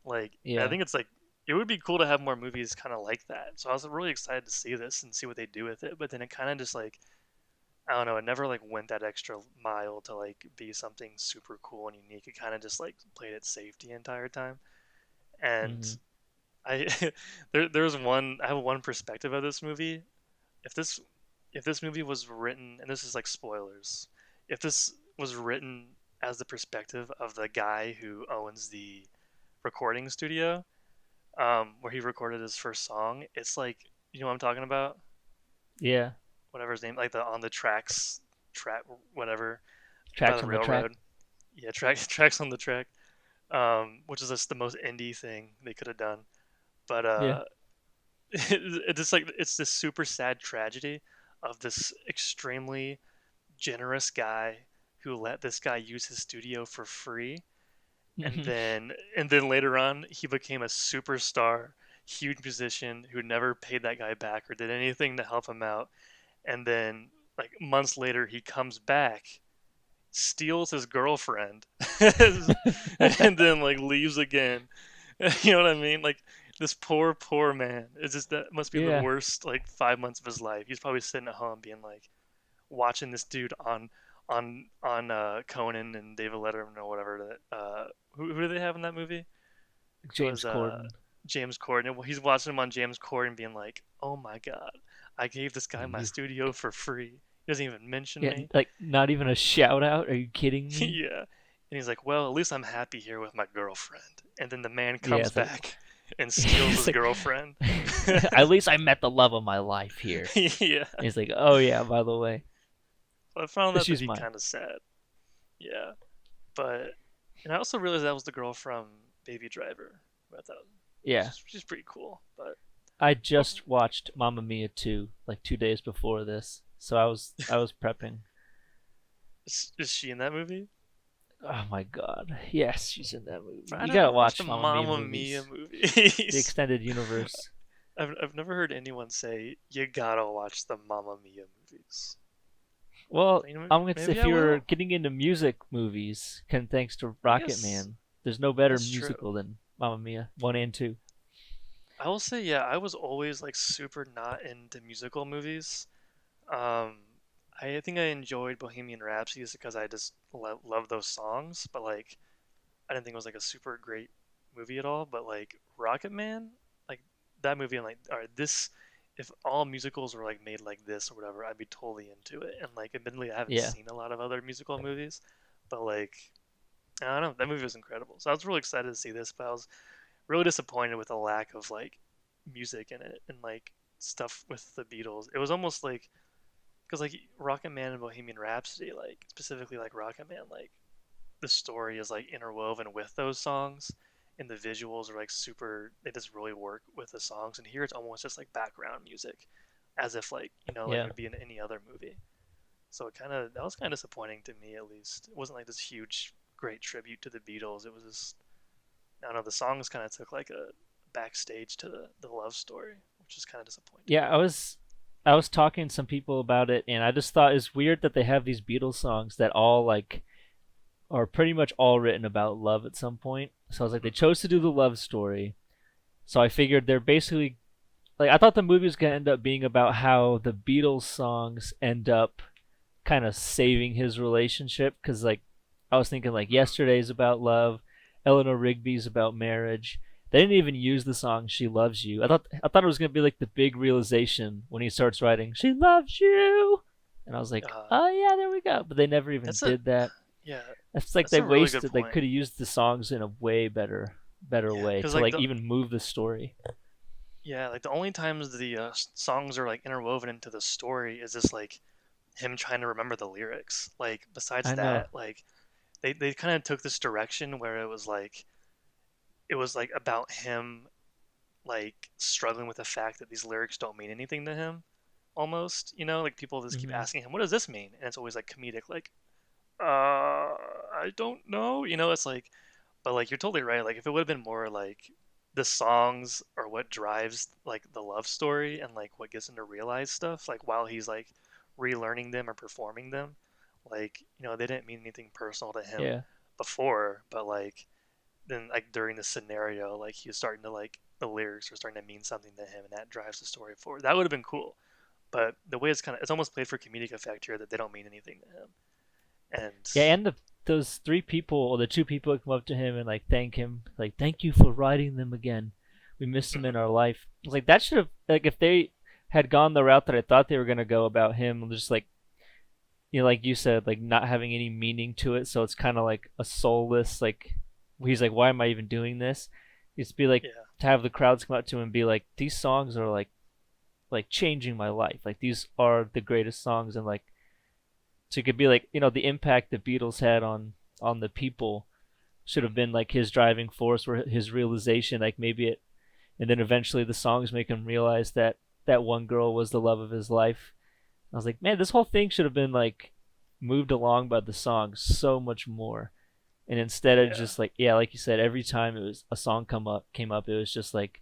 Like I Yeah. think it's like it would be cool to have more movies kind of like that. So I was really excited to see this and see what they do with it. But then it kind of just like I don't know, it never like went that extra mile to like be something super cool and unique. It kind of just like played it safe the entire time. And Hmm. I there's one I have one perspective of this movie. If this if this movie was written, and this is like spoilers, if this was written as the perspective of the guy who owns the recording studio, where he recorded his first song, it's like, you know what I'm talking about? Yeah. Whatever his name, like the on the track, whatever, by Tracks the on the track. railroad. Yeah, tracks on the track. Which is just the most indie thing they could have done. But Yeah. it just like it's this super sad tragedy of this extremely generous guy who let this guy use his studio for free, and Hmm. then later on he became a superstar, huge musician who never paid that guy back or did anything to help him out, and then like months later he comes back, steals his girlfriend, and then like leaves again. You know what I mean? Like this poor man. It's just that must be the Yeah. worst like 5 months of his life. He's probably sitting at home being like watching this dude on Conan and David Letterman or whatever. That who do they have in that movie? It James was Corden. James Corden. Well, he's watching him on James Corden, being like, "Oh my God, I gave this guy my You. studio for free. He doesn't even mention Yeah, me." like not even a shout out. Are you kidding me? Yeah. And he's like, "Well, at least I'm happy here with my girlfriend." And then the man Yeah, comes it's like back and steals it's his like girlfriend. at least I met the love of my life here. Yeah. And he's like, oh yeah, by the way, So I found that to she's be mine. kind of sad. Yeah. But and I also realized that was the girl from Baby Driver. I thought Yeah, she's pretty cool. But I oh, just watched Mamma Mia 2 like 2 days before this, so I was prepping. is she in that movie? Oh my god, yes, she's in that movie. I You never gotta watched the watch Mamma Mia Mamma Mia movies, the movies. extended universe. I've never heard anyone say you gotta watch the Mamma Mia movies. Well, But, you know, I'm gonna say maybe if I you're will. getting into music movies, thanks to I Rocket guess Man, there's no better that's true. musical than Mamma Mia 1 and 2. I will say, yeah, I was always like super not into musical movies. Um, I think I enjoyed Bohemian Rhapsody just because I just love those songs, but like I didn't think it was like a super great movie at all. But like Rocket Man, like that movie, I'm like, all right, this. If all musicals were like made like this or whatever, I'd be totally into it. And like, admittedly, I haven't Yeah, seen a lot of other musical movies, but like, I don't know, that movie was incredible. So I was really excited to see this, but I was really disappointed with the lack of like music in it and like stuff with the Beatles. It was almost like because like Rocket Man and Bohemian Rhapsody, like specifically like Rocket Man, like the story is like interwoven with those songs, and the visuals are like super. They just really work with the songs. And here it's almost just like background music, as if like like it yeah. would be in any other movie. So it kind of that was kind of disappointing to me at least. It wasn't like this huge great tribute to the Beatles. It was just I don't know. The songs kind of took like a backstage to the love story, which is kind of disappointing. Yeah, I was talking to some people about it, and I just thought it's weird that they have these Beatles songs that all like are pretty much all written about love at some point. So I was like, they chose to do the love story. So I figured they're basically like I thought the movie was gonna end up being about how the Beatles songs end up kind of saving his relationship because like I was thinking like Mm-hmm. Yesterday's about love, Eleanor Rigby's about marriage. They didn't even use the song "She Loves You." I thought it was gonna be like the big realization when he starts writing "She loves you," and I was like, Uh, oh yeah, there we go. But they never even that's a did that. yeah, It's like that's they a really good wasted. They point. could have used the songs in a way better Yeah, way because to like like the even move the story. yeah like the only times the songs are like interwoven into the story is just like him trying to remember the lyrics. Like besides I know. that, like they kind of took this direction where it was like about him like struggling with the fact that these lyrics don't mean anything to him almost like people just keep Hmm. asking him what does this mean, and it's always like comedic like I don't know. It's like, but like you're totally right. Like if it would have been more like the songs are what drives like the love story and like what gets him to realize stuff, like while he's like relearning them or performing them, like they didn't mean anything personal to him Yeah. before, but like then like during the scenario, like he's starting to like the lyrics are starting to mean something to him, and that drives the story forward. That would have been cool, but the way it's almost played for comedic effect here that they don't mean anything to him, and Yeah, and those three people or the two people that come up to him and like thank him, like thank you for writing them again. We missed him in our life. It's like that should have like if they had gone the route that I thought they were gonna go about him, just like like you said, like not having any meaning to it, so it's kind of like a soulless. Like he's like, why am I even doing this? It's be like yeah, to have the crowds come up to him and be like, these songs are like changing my life. Like these are the greatest songs, and like so it could be like the impact the Beatles had on the people should have been like his driving force or his realization. Like maybe it, and then eventually the songs make him realize that that one girl was the love of his life. I was like, man, this whole thing should have been like moved along by the songs so much more. And instead of yeah, just like yeah, like you said, every time it was a song came up, it was just like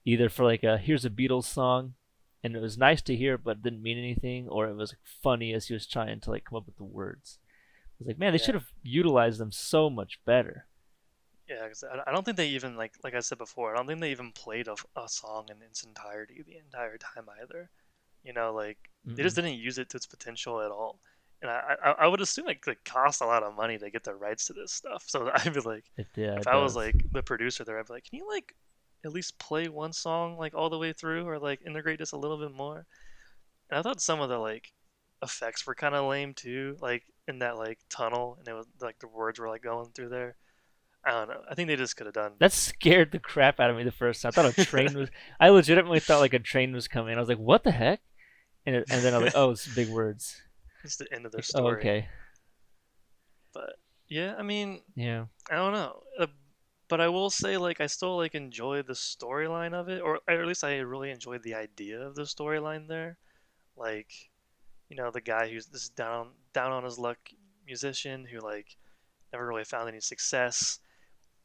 either for like a here's a Beatles song, and it was nice to hear but it didn't mean anything, or it was like funny as he was trying to like come up with the words. I was like, man, they should yeah, have utilized them so much better. yeah. 'Cause I don't think they even like I said before. I don't think they even played a song in its entirety the entire time either. Like they just Mm-mm. didn't use it to its potential at all. And I would assume it costs a lot of money to get the rights to this stuff. So I'd be like, Yeah, if it I was does. like the producer there, I'd be like, can you like at least play one song like all the way through, or like integrate this a little bit more? And I thought some of the like effects were kind of lame too, like in that like tunnel, and it was like the words were like going through there. I don't know. I think they just could have done. That scared the crap out of me the first time. I thought a train was. I legitimately thought like a train was coming. I was like, "What the heck?" And then I was like, "Oh, it's big words." It's the end of their Like, oh, story. okay. But yeah, I mean, Yeah. I don't know. But I will say, like, I still like enjoy the storyline of it, or at least I really enjoyed the idea of the storyline there. Like, the guy who's this down on his luck musician who like never really found any success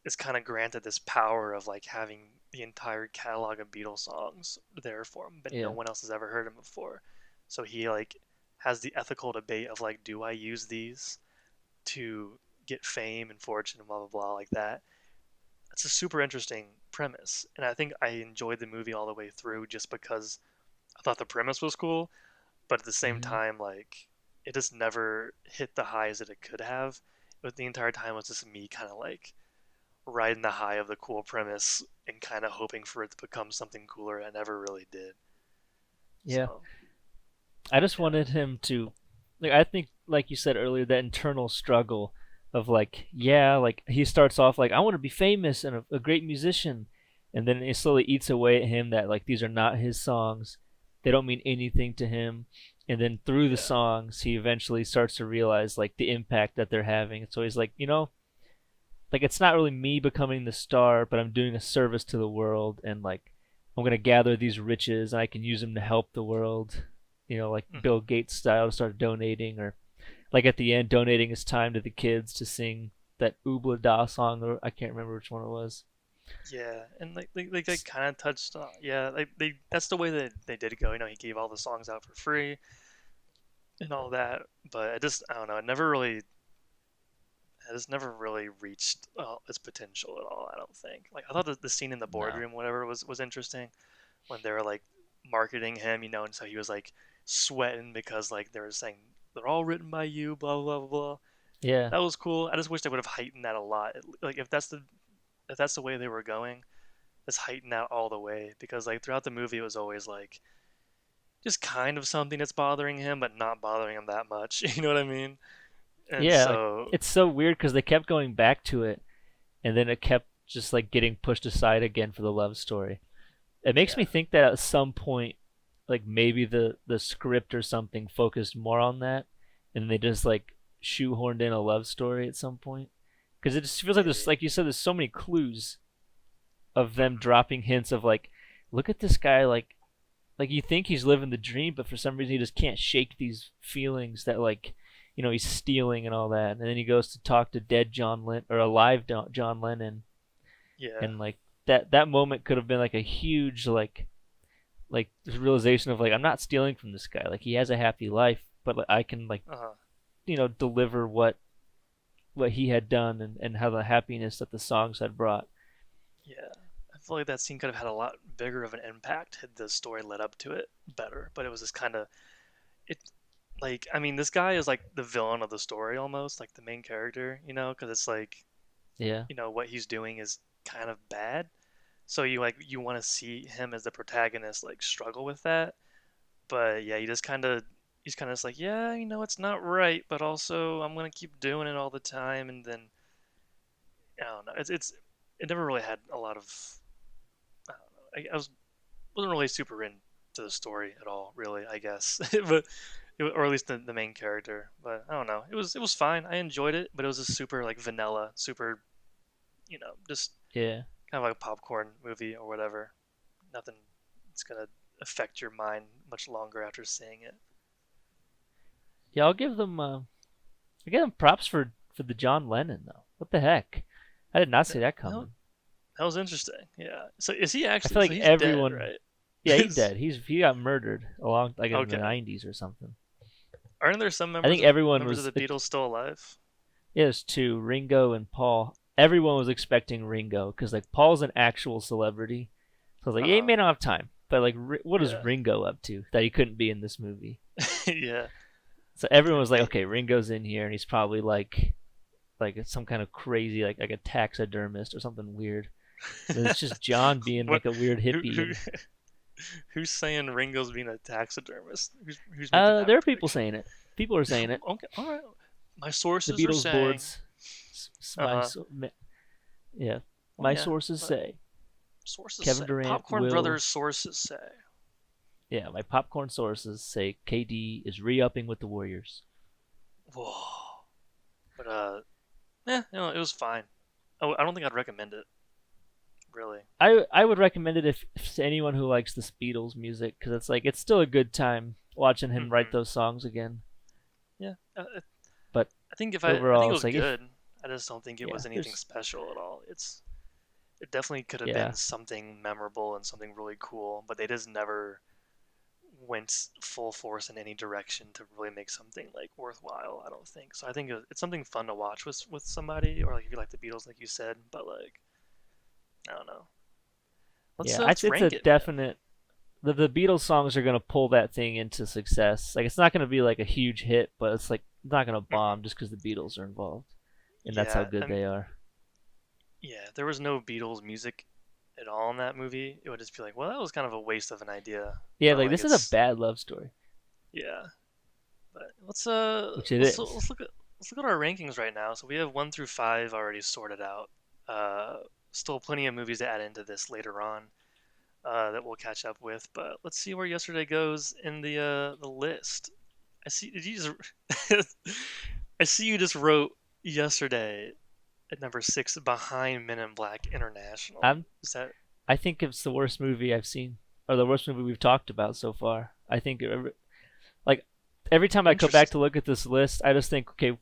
is kind of granted this power of like having the entire catalog of Beatles songs there for him, but no Yeah. one else has ever heard him before. So he like has the ethical debate of like, do I use these to get fame and fortune and blah blah blah like that. It's a super interesting premise, and I think I enjoyed the movie all the way through just because I thought the premise was cool, but at the same Hmm. time, like it just never hit the highs that it could have. But the entire time was just me kind of like riding the high of the cool premise and kind of hoping for it to become something cooler. I never really did. Yeah. So I just yeah, wanted him to, like, I think, like you said earlier, that internal struggle of like, yeah, like he starts off like, I want to be famous and a great musician, and then it slowly eats away at him that like these are not his songs, they don't mean anything to him, and then through the yeah, songs, he eventually starts to realize like the impact that they're having. So he's like, like it's not really me becoming the star, but I'm doing a service to the world, and like I'm gonna gather these riches and I can use them to help the world. Like Bill hmm, Gates style, to start donating, or like at the end, donating his time to the kids to sing that Oobla Da song, or I can't remember which one it was. yeah, and like they kind of touched on, yeah, like they that's the way that they did go. He gave all the songs out for free and all that, but I don't know, it just never really reached its potential at all. I don't think. Like I thought the scene in the No. boardroom, whatever, was interesting when they were like marketing him, and so he was like sweating because like they were saying they're all written by you, blah blah blah blah. Yeah. That was cool. I just wish they would have heightened that a lot. Like if that's the way they were going, let's heighten that all the way because like throughout the movie it was always like just kind of something that's bothering him, but not bothering him that much. You know what I mean? And Yeah, like so it's so weird because they kept going back to it, and then it kept just like getting pushed aside again for the love story. It makes yeah, me think that at some point, like maybe the script or something focused more on that, and they just like shoehorned in a love story at some point. Because it just feels like there's, maybe. like you said, there's so many clues of them Hmm. dropping hints of like, look at this guy, like you think he's living the dream, but for some reason he just can't shake these feelings that like, he's stealing and all that. And then he goes to talk to dead John Lennon or alive John Lennon, Yeah. and like that moment could have been like a huge like realization of like I'm not stealing from this guy. Like he has a happy life, but like, I can like Uh-huh. deliver what he had done, and how the happiness that the songs had brought. Yeah. I feel like that scene could have had a lot bigger of an impact had the story led up to it better. But it was just kind of it. Like, I mean, this guy is like the villain of the story almost, like the main character, because it's like, Yeah, what he's doing is kind of bad. So you want to see him as the protagonist like struggle with that. But yeah, he's kind of just like, yeah, it's not right, but also I'm gonna keep doing it all the time, and then I don't know. It never really had a lot of I don't know. I wasn't really super into the story at all, really. I guess, but or at least the main character. But I don't know. It was fine. I enjoyed it, but it was just super like vanilla, super just yeah, kind of like a popcorn movie or whatever. Nothing that's gonna affect your mind much longer after seeing it. yeah. I'll give them props for the John Lennon though. What the heck? I did not see That, that that was coming. that was interesting. Yeah. So is he I actually? feel So like he's dead, everyone. right? Yeah, he's dead. He got murdered along like in the Okay. '90s or something. Aren't there some I think everyone members of was. the Beatles still alive? Yeah, there's two, Ringo and Paul. Everyone was expecting Ringo because like Paul's an actual celebrity, so I was like, Uh yeah, he huh. may not have time, but like, what is Yeah. Ringo up to that he couldn't be in this movie? Yeah. So everyone was like, They, okay, Ringo's in here, and he's probably like some kind of crazy like a taxidermist or something weird. But it's just John being what? like a weird hippie, Who and who's saying Ringo's being a taxidermist? Who's making that there are people prediction? saying it. People are saying it. Okay, all right. My The sources are Beatles saying, boards, uh huh. yeah, Oh my yeah, sources but say sources say Kevin Durant Popcorn will. Brothers sources say. Yeah, my popcorn sources say KD is re-upping with the Warriors. Whoa. But it was fine. I don't think I'd recommend it. Really. I would recommend it if to anyone who likes the Beatles music because it's like it's still a good time watching him write Hmm. those songs again. Yeah. But I think overall, it it's was like if good. I just don't think it yeah, was anything there's special at all. It definitely could have yeah been something memorable and something really cool, but they just never went full force in any direction to really make something like worthwhile. I don't think so. I think it's something fun to watch with somebody, or like if you like the Beatles, like you said. But like, I don't know. yeah, Let's it's a rank it, man. definite. The Beatles songs are gonna pull that thing into success. Like it's not gonna be like a huge hit, but it's like not gonna Hmm. bomb just because the Beatles are involved, and that's how Yeah, good they are. yeah. If there was no Beatles music at all in that movie, it would just be like, well, that was kind of a waste of an idea. Yeah, But like like, this is a it's bad love story, yeah. But which it is. let's look at our rankings right now. So we have 1 through 5 already sorted out. Uh, Still plenty of movies to add into this later on that we'll catch up with. But let's see where yesterday goes in the list. I see. Did you just? I see you just wrote yesterday at number 6 behind Men in Black International. I'm Is that? I think it's the worst movie I've seen, or the worst movie we've talked about so far. I think like every time I go back Interesting. to look at this list, I just think, okay,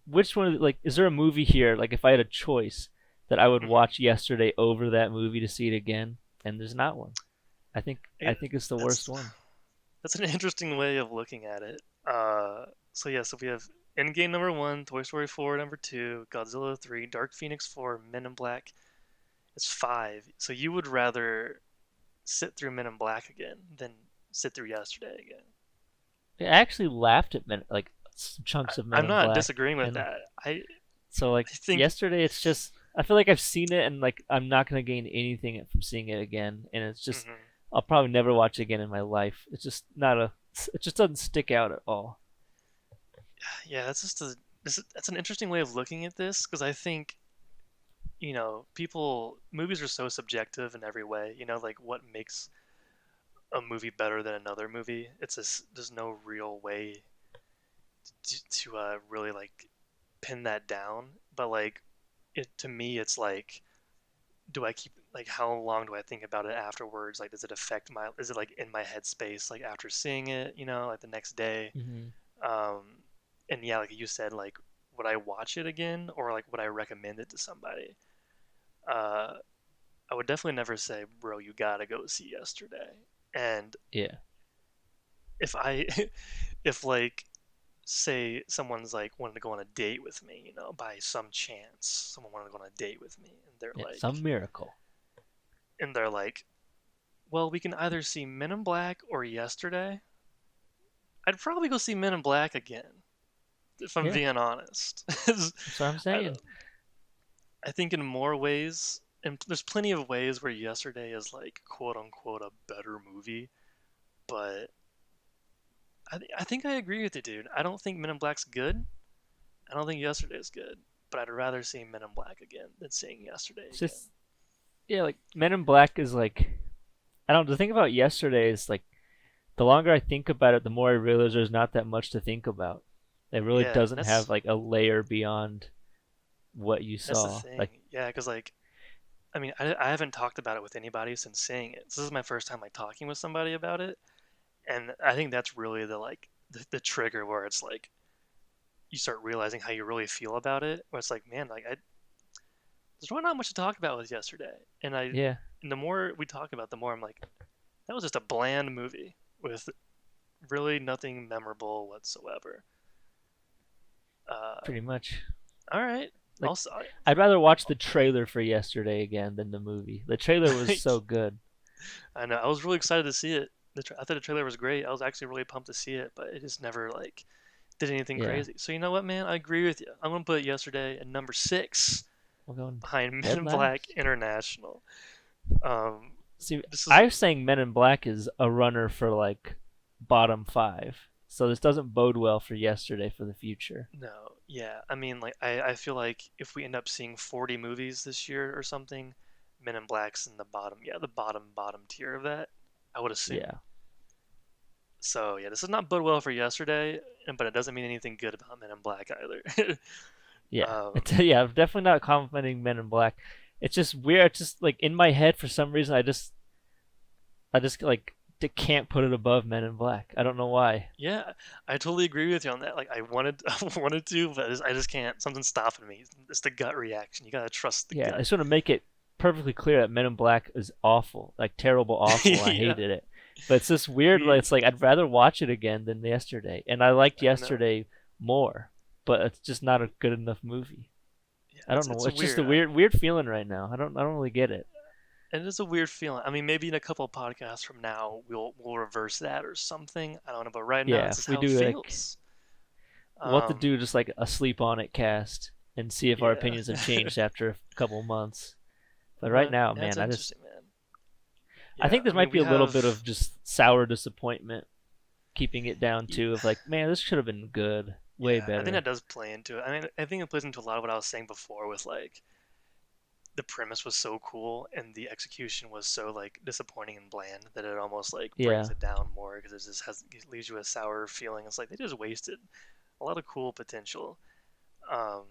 which one? Like, is there a movie here? Like, if I had a choice, that I would Hmm. watch yesterday over that movie to see it again, and there's not one. I It, think it's the worst that's one. that's an interesting way of looking at it. So yeah, so we have Endgame number 1, Toy Story 4 number 2, Godzilla 3, Dark Phoenix 4, Men in Black is 5. So you would rather sit through Men in Black again than sit through yesterday again. I actually laughed at like chunks of Men I'm in not Black, disagreeing with and that. so like I think yesterday, it's just I feel like I've seen it, and like I'm not gonna gain anything from seeing it again, and it's just mhm. I'll probably never watch it again in my life. It's just not a. It just doesn't stick out at all. Yeah, that's an interesting way of looking at this because I think people movies are so subjective in every way. Like what makes a movie better than another movie. There's no real way to really like pin that down. But like it to me, it's like, do I keep like how long do I think about it afterwards? Like, does it affect my? Is it like in my headspace like after seeing it? Like the next day. Hmm. Um, and yeah, like you said, like would I watch it again or like would I recommend it to somebody? Uh, I would definitely never say, bro, you gotta go see yesterday. And Yeah. if I, if like, say someone's like wanted to go on a date with me, by some chance, someone wanted to go on a date with me, Yeah. Some miracle. and they're like, well, we can either see Men in Black or Yesterday. I'd probably go see Men in Black again, if I'm Yeah. being honest. That's what I'm I, saying. I think in more ways, and there's plenty of ways where Yesterday is like quote unquote a better movie, but I think I agree with you, dude. I don't think Men in Black's good. I don't think Yesterday is good, but I'd rather see Men in Black again than seeing Yesterday It's again. just yeah, like Men in Black is like I don't know. The thing about yesterday is like the longer I think about it, the more I realize there's not that much to think about. It really Yeah, doesn't have like a layer beyond what you that's the saw. thing. Like Yeah, because like I mean, I haven't talked about it with anybody since seeing it. This is my first time like talking with somebody about it, and I think that's really the trigger where it's like you start realizing how you really feel about it. Where it's like, man, like there's really not much to talk about with yesterday, yeah, and the more we talk about, the more I'm like, that was just a bland movie with really nothing memorable whatsoever. Uh, pretty much. all right, Like also, I'd rather watch the trailer for yesterday again than the movie. The trailer was so good. I know I was really excited to see it. I thought the trailer was great. I was actually really pumped to see it, but it just never like did anything Yeah. crazy. So you know what, man? I agree with you. I'm gonna put Yesterday at number 6 We're going behind Men dead in Black last. International. Um, See, this is I was saying Men in Black is a runner for like bottom 5. So this doesn't bode well for Yesterday for the future. no, yeah. I mean, like I feel like if we end up seeing 40 movies this year or something, Men in Black's in the bottom, yeah, the bottom tier of that, I would assume. Yeah. So yeah, this is not bode well for Yesterday, but it doesn't mean anything good about Men in Black either. Yeah. um, Yeah, I'm definitely not complimenting Men in Black. It's just weird. It's just like in my head for some reason I just like can't put it above Men in Black. I don't know why. yeah, I totally agree with you on that. Like I wanted, I wanted to, but I just can't. Something's stopping me. It's the gut reaction. You gotta trust the Yeah, I gut. just want to make it perfectly clear that Men in Black is awful, like terrible, awful. I Yeah, hated it, but it's just weird. Like, we. it's like I'd rather watch it again than Yesterday, and I liked I know. Yesterday more, but it's just not a good enough movie. Yeah, I don't know. it's It's just a weird. weird feeling right now. I don't really get it. And it's a weird feeling. I mean, maybe in a couple of podcasts from now, we'll reverse that or something. I don't know, but right now, Yeah, it's if just we how it do like feels. we'll have to Um, do just like a sleep on it cast and see if our yeah. opinions have changed after a couple months. But right But now, that's man, interesting, man. I Yeah, think there I mean, might be we a little bit have. of just sour disappointment keeping it down y- to of like, man, this should have been good, way Yeah, I think that better. does play into it. I mean, I think it plays into a lot of what I was saying before with like the premise was so cool and the execution was so like disappointing and bland that it almost like brings Yeah. it down more because it leaves you a sour feeling. It's like they just wasted a lot of cool potential. Um,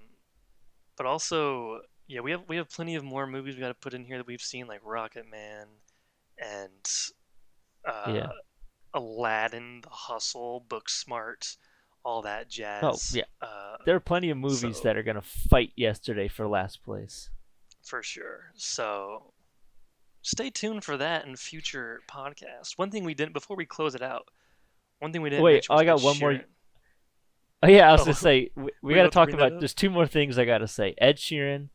but also, yeah, we have plenty of more movies we got to put in here that we've seen, like Rocket Man and uh, Yeah. Aladdin, The Hustle, Booksmart, all that Oh, jazz. yeah. There are plenty of movies So that are gonna fight Yesterday for last place. for sure. So stay tuned for that in future podcasts. One thing we didn't before we close it out. One thing we didn't Wait, mention oh, was I Ed got one more. Sheeran. Oh yeah, I was gonna Oh, say we we're got to about to talk bring that about. up. There's two more things I gotta say. Ed Sheeran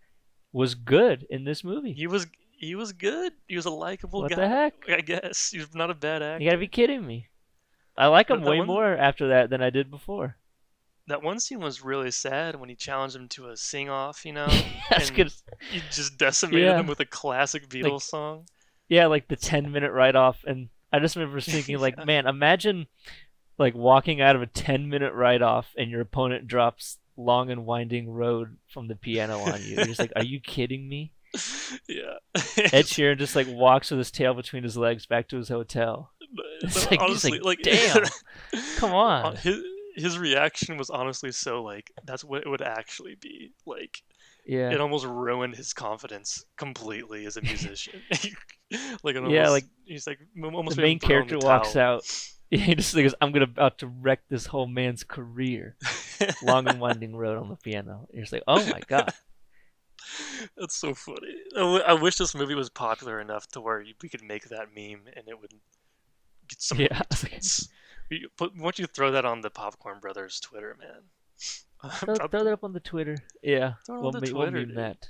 was good in this movie. He was good. He was a likable What the guy, heck? I guess. He's not a bad You gotta actor. be kidding me. I like him That way one more after that than I did before. that one scene was really sad when he challenged him to a sing off, That's and good. he just decimated him Yeah, with a classic like Beatles song. yeah, like the It's like, 10-minute write off, and I just remember thinking like, yeah, man, imagine like walking out of a 10-minute write off and your opponent drops Long and Winding Road from the piano on you. You're just like, are you kidding me? yeah. Ed Sheeran just like walks with his tail between his legs back to his hotel. It's But like he's honestly, like, like damn, come on. his reaction was honestly so like that's what it would actually be. Like Yeah, it almost ruined his confidence completely as a musician. Like it yeah, almost like he's like the almost made him main throw in the character walks towel. out. He just goes, I'm about to wreck this whole man's career. Long and Winding Road on the piano. You're just like, oh my god. That's so funny. I wish this movie was popular enough to where we could make that meme and it would get some Yeah, retweets. Why don't you throw that on the Popcorn Brothers Twitter, man? throw that up on the Twitter. Yeah, Throw it on we'll the we'll Twitter, meme dude. that.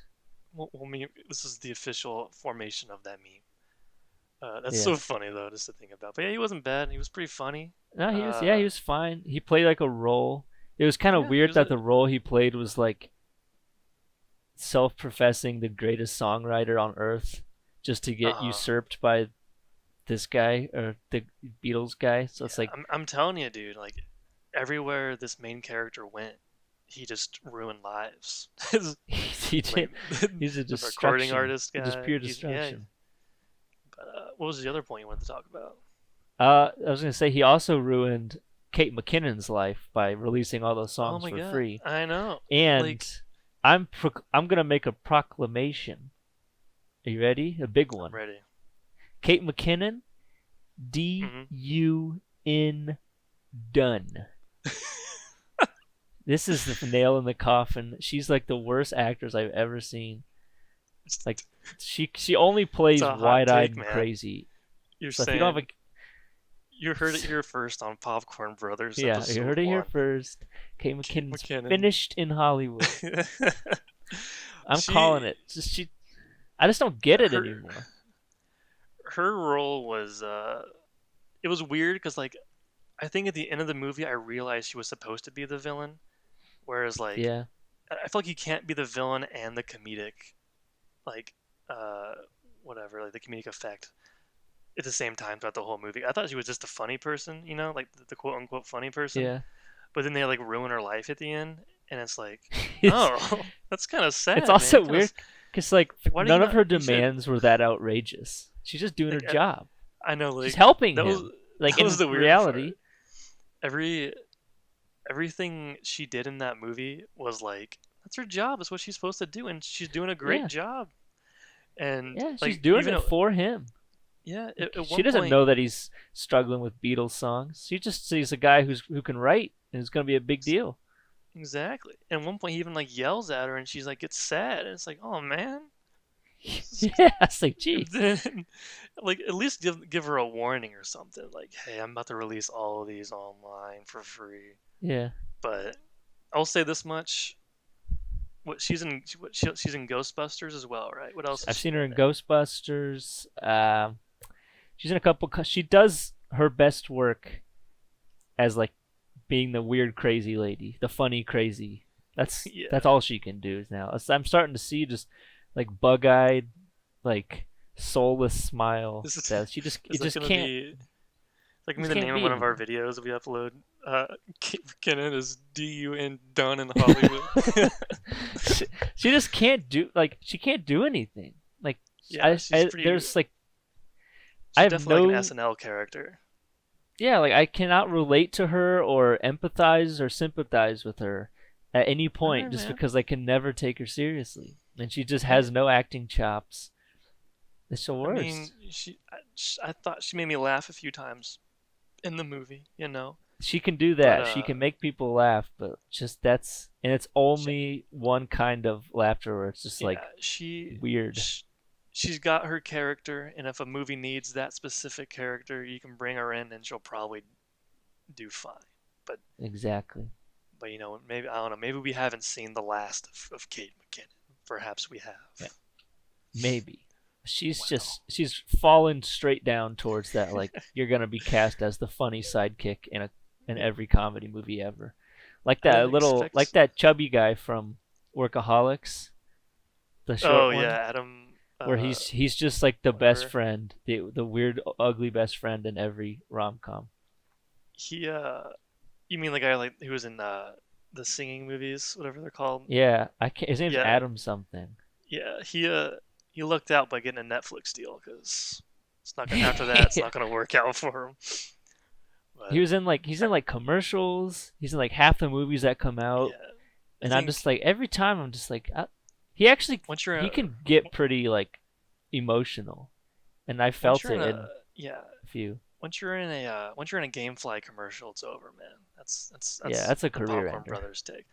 We'll meme. This is the official formation of that meme. That's Yeah. so funny though, just to think about. But yeah, he wasn't bad. He was pretty funny. No, he Uh, was fine. He played like a role. It was kind of yeah, he weird was that a the role he played was like self-professing the greatest songwriter on earth, just to get uh usurped by this guy or the Beatles guy. So yeah. it's like I'm telling you, dude. Like everywhere this main character went, he just ruined lives. he Like did. He's a the recording destruction. artist Just guy. pure He's yeah. destruction. But what was the other point you wanted to talk about? I was gonna say he also ruined Kate McKinnon's life by releasing all those Oh songs my for god, free. I know. And Like, I'm gonna make a proclamation. Are you ready? A big I'm one. ready. Kate McKinnon, Hmm. DUN done. This is the nail in the coffin. She's like the worst actress I've ever seen. It's, Like she only it's plays a hot wide-eyed take, and man. crazy. You're So if you don't have saying you heard it here first on Popcorn Brothers yeah, you episode heard it here 1. first. Kate Kate McKinnon's McKinnon. finished in Hollywood. I'm She calling it. I just don't get it her anymore. her role was it was weird because like I think at the end of the movie, I realized she was supposed to be the villain, whereas like Yeah. I feel like you can't be the villain and the comedic, like uh, whatever, like the comedic effect at the same time throughout the whole movie. I thought she was just a funny person, you know, like the quote unquote funny person. Yeah. But then they like ruin her life at the end, and it's like, it's, oh, that's kind of sad, it's man. also Kinda weird because like why do you none of not? her You should demands were that outrageous. She's just doing her like job. I know She's like helping that was him. Like that in was the weird reality. part. Every everything she did in that movie was like that's her job. It's what she's supposed to do, and she's doing a great Yeah. job. And Yeah, she's like doing even it for him. yeah, at She one doesn't point, know that he's struggling with Beatles songs. She just sees a guy who can write and it's gonna be a big deal. exactly. And at one point, he even like yells at her, and she's like, gets sad, and it's like, oh man. Yeah, it's like, gee. Then, like at least give her a warning or something. Like, hey, I'm about to release all of these online for free. Yeah. But I'll say this much: she's in Ghostbusters as well, right? What else? I've Is she seen her in in? Ghostbusters. She's in a couple. She does her best work as like being the weird, crazy lady, the funny, crazy. That's Yeah. all she can do now. I'm starting to see just like bug-eyed, like soulless smile. This is- That she just Is it that just gonna can't. be? Like Just the can't name of be one of our anymore. videos that we upload. Kenan is DUN done in Hollywood. She just can't do she can't do anything. Like Yeah, she's pretty. there's like She's I have definitely like no an SNL character. yeah, like I cannot relate to her or empathize or sympathize with her at any point Alright, just man. because I can never take her seriously. And she just has no acting chops. It's the I worst. mean, I thought she made me laugh a few times in the movie. You know. She can do that. But, She can make people laugh, but just and it's only one kind of laughter where it's just like weird. She's got her character, and if a movie needs that specific character, you can bring her in, and she'll probably do fine. Exactly. But you know, maybe I don't know. Maybe we haven't seen the last of Kate McKinnon. Perhaps we have. Yeah. Maybe. She's Wow. she's fallen straight down towards that like you're gonna be cast as the funny sidekick in every comedy movie ever. Like I that didn't expect- like that chubby guy from Workaholics. The short Oh one. yeah, Adam. Where he's just like the best whatever. friend, the weird ugly best friend in every rom-com. He you mean the guy like who was in the singing movies, whatever they're called? Yeah, his name's Yeah. Adam something. Yeah, he lucked out by getting a Netflix deal because it's not gonna after that it's not gonna work out for him. But, He's in like commercials. He's in like half the movies that come out. yeah, And I I'm think just like every time I'm just like he actually once you're he can get pretty like emotional, and I once felt you're it in a, yeah a few. once you're in a GameFly commercial, it's over, man. That's Yeah, that's a the career Popcorn ender. Brothers take.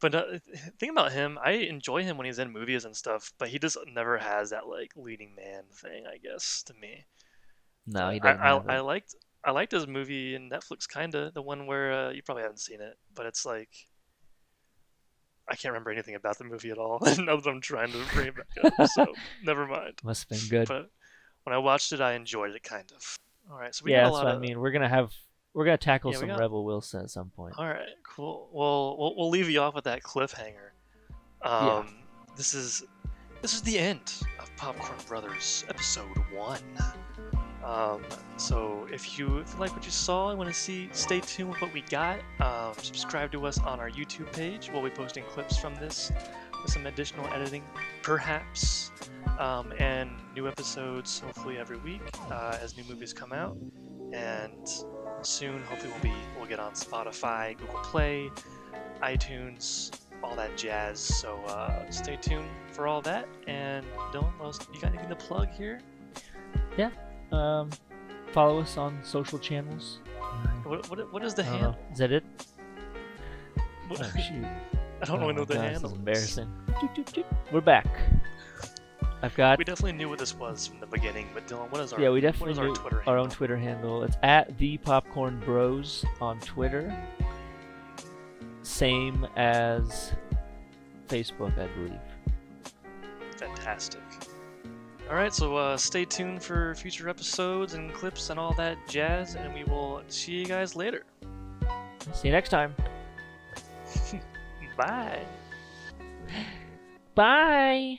But thing about him, I enjoy him when he's in movies and stuff, but he just never has that like leading man thing, I guess, to me. No, he I doesn't have I it. liked his movie in Netflix, kinda the one where you probably haven't seen it, but it's like I can't remember anything about the movie at all. Now that I'm trying to bring it back up, so never mind. Must have been good. But when I watched it, I enjoyed it kind of. All right, so we Yeah, got a that's lot what of. I mean. We're gonna tackle Yeah, we some got- Rebel Wilson at some point. All right, cool. Well, we'll leave you off with that cliffhanger. Yeah. This is the end of Popcorn Brothers episode 1. So if you like what you saw and want to stay tuned with what we got. Subscribe to us on our YouTube page. We'll be posting clips from this with some additional editing, perhaps, and new episodes hopefully every week as new movies come out. And soon, hopefully, we'll get on Spotify, Google Play, iTunes, all that jazz. So stay tuned for all that. And Dylan, you got anything to plug here? Follow us on social channels. What is the I don't handle? know. Is that it? What- Oh, shoot. I don't know Oh what the my gosh, handle this is is. embarrassing. Doot, doot, doot. We're back. I've got We definitely knew what this was from the beginning, but Dylan, what is our yeah, we what definitely is our knew Twitter our handle? own Twitter handle. It's at the Popcorn Bros on Twitter. Same as Facebook, I believe. Fantastic. All right, so stay tuned for future episodes and clips and all that jazz, and we will see you guys later. See you next time. Bye. Bye.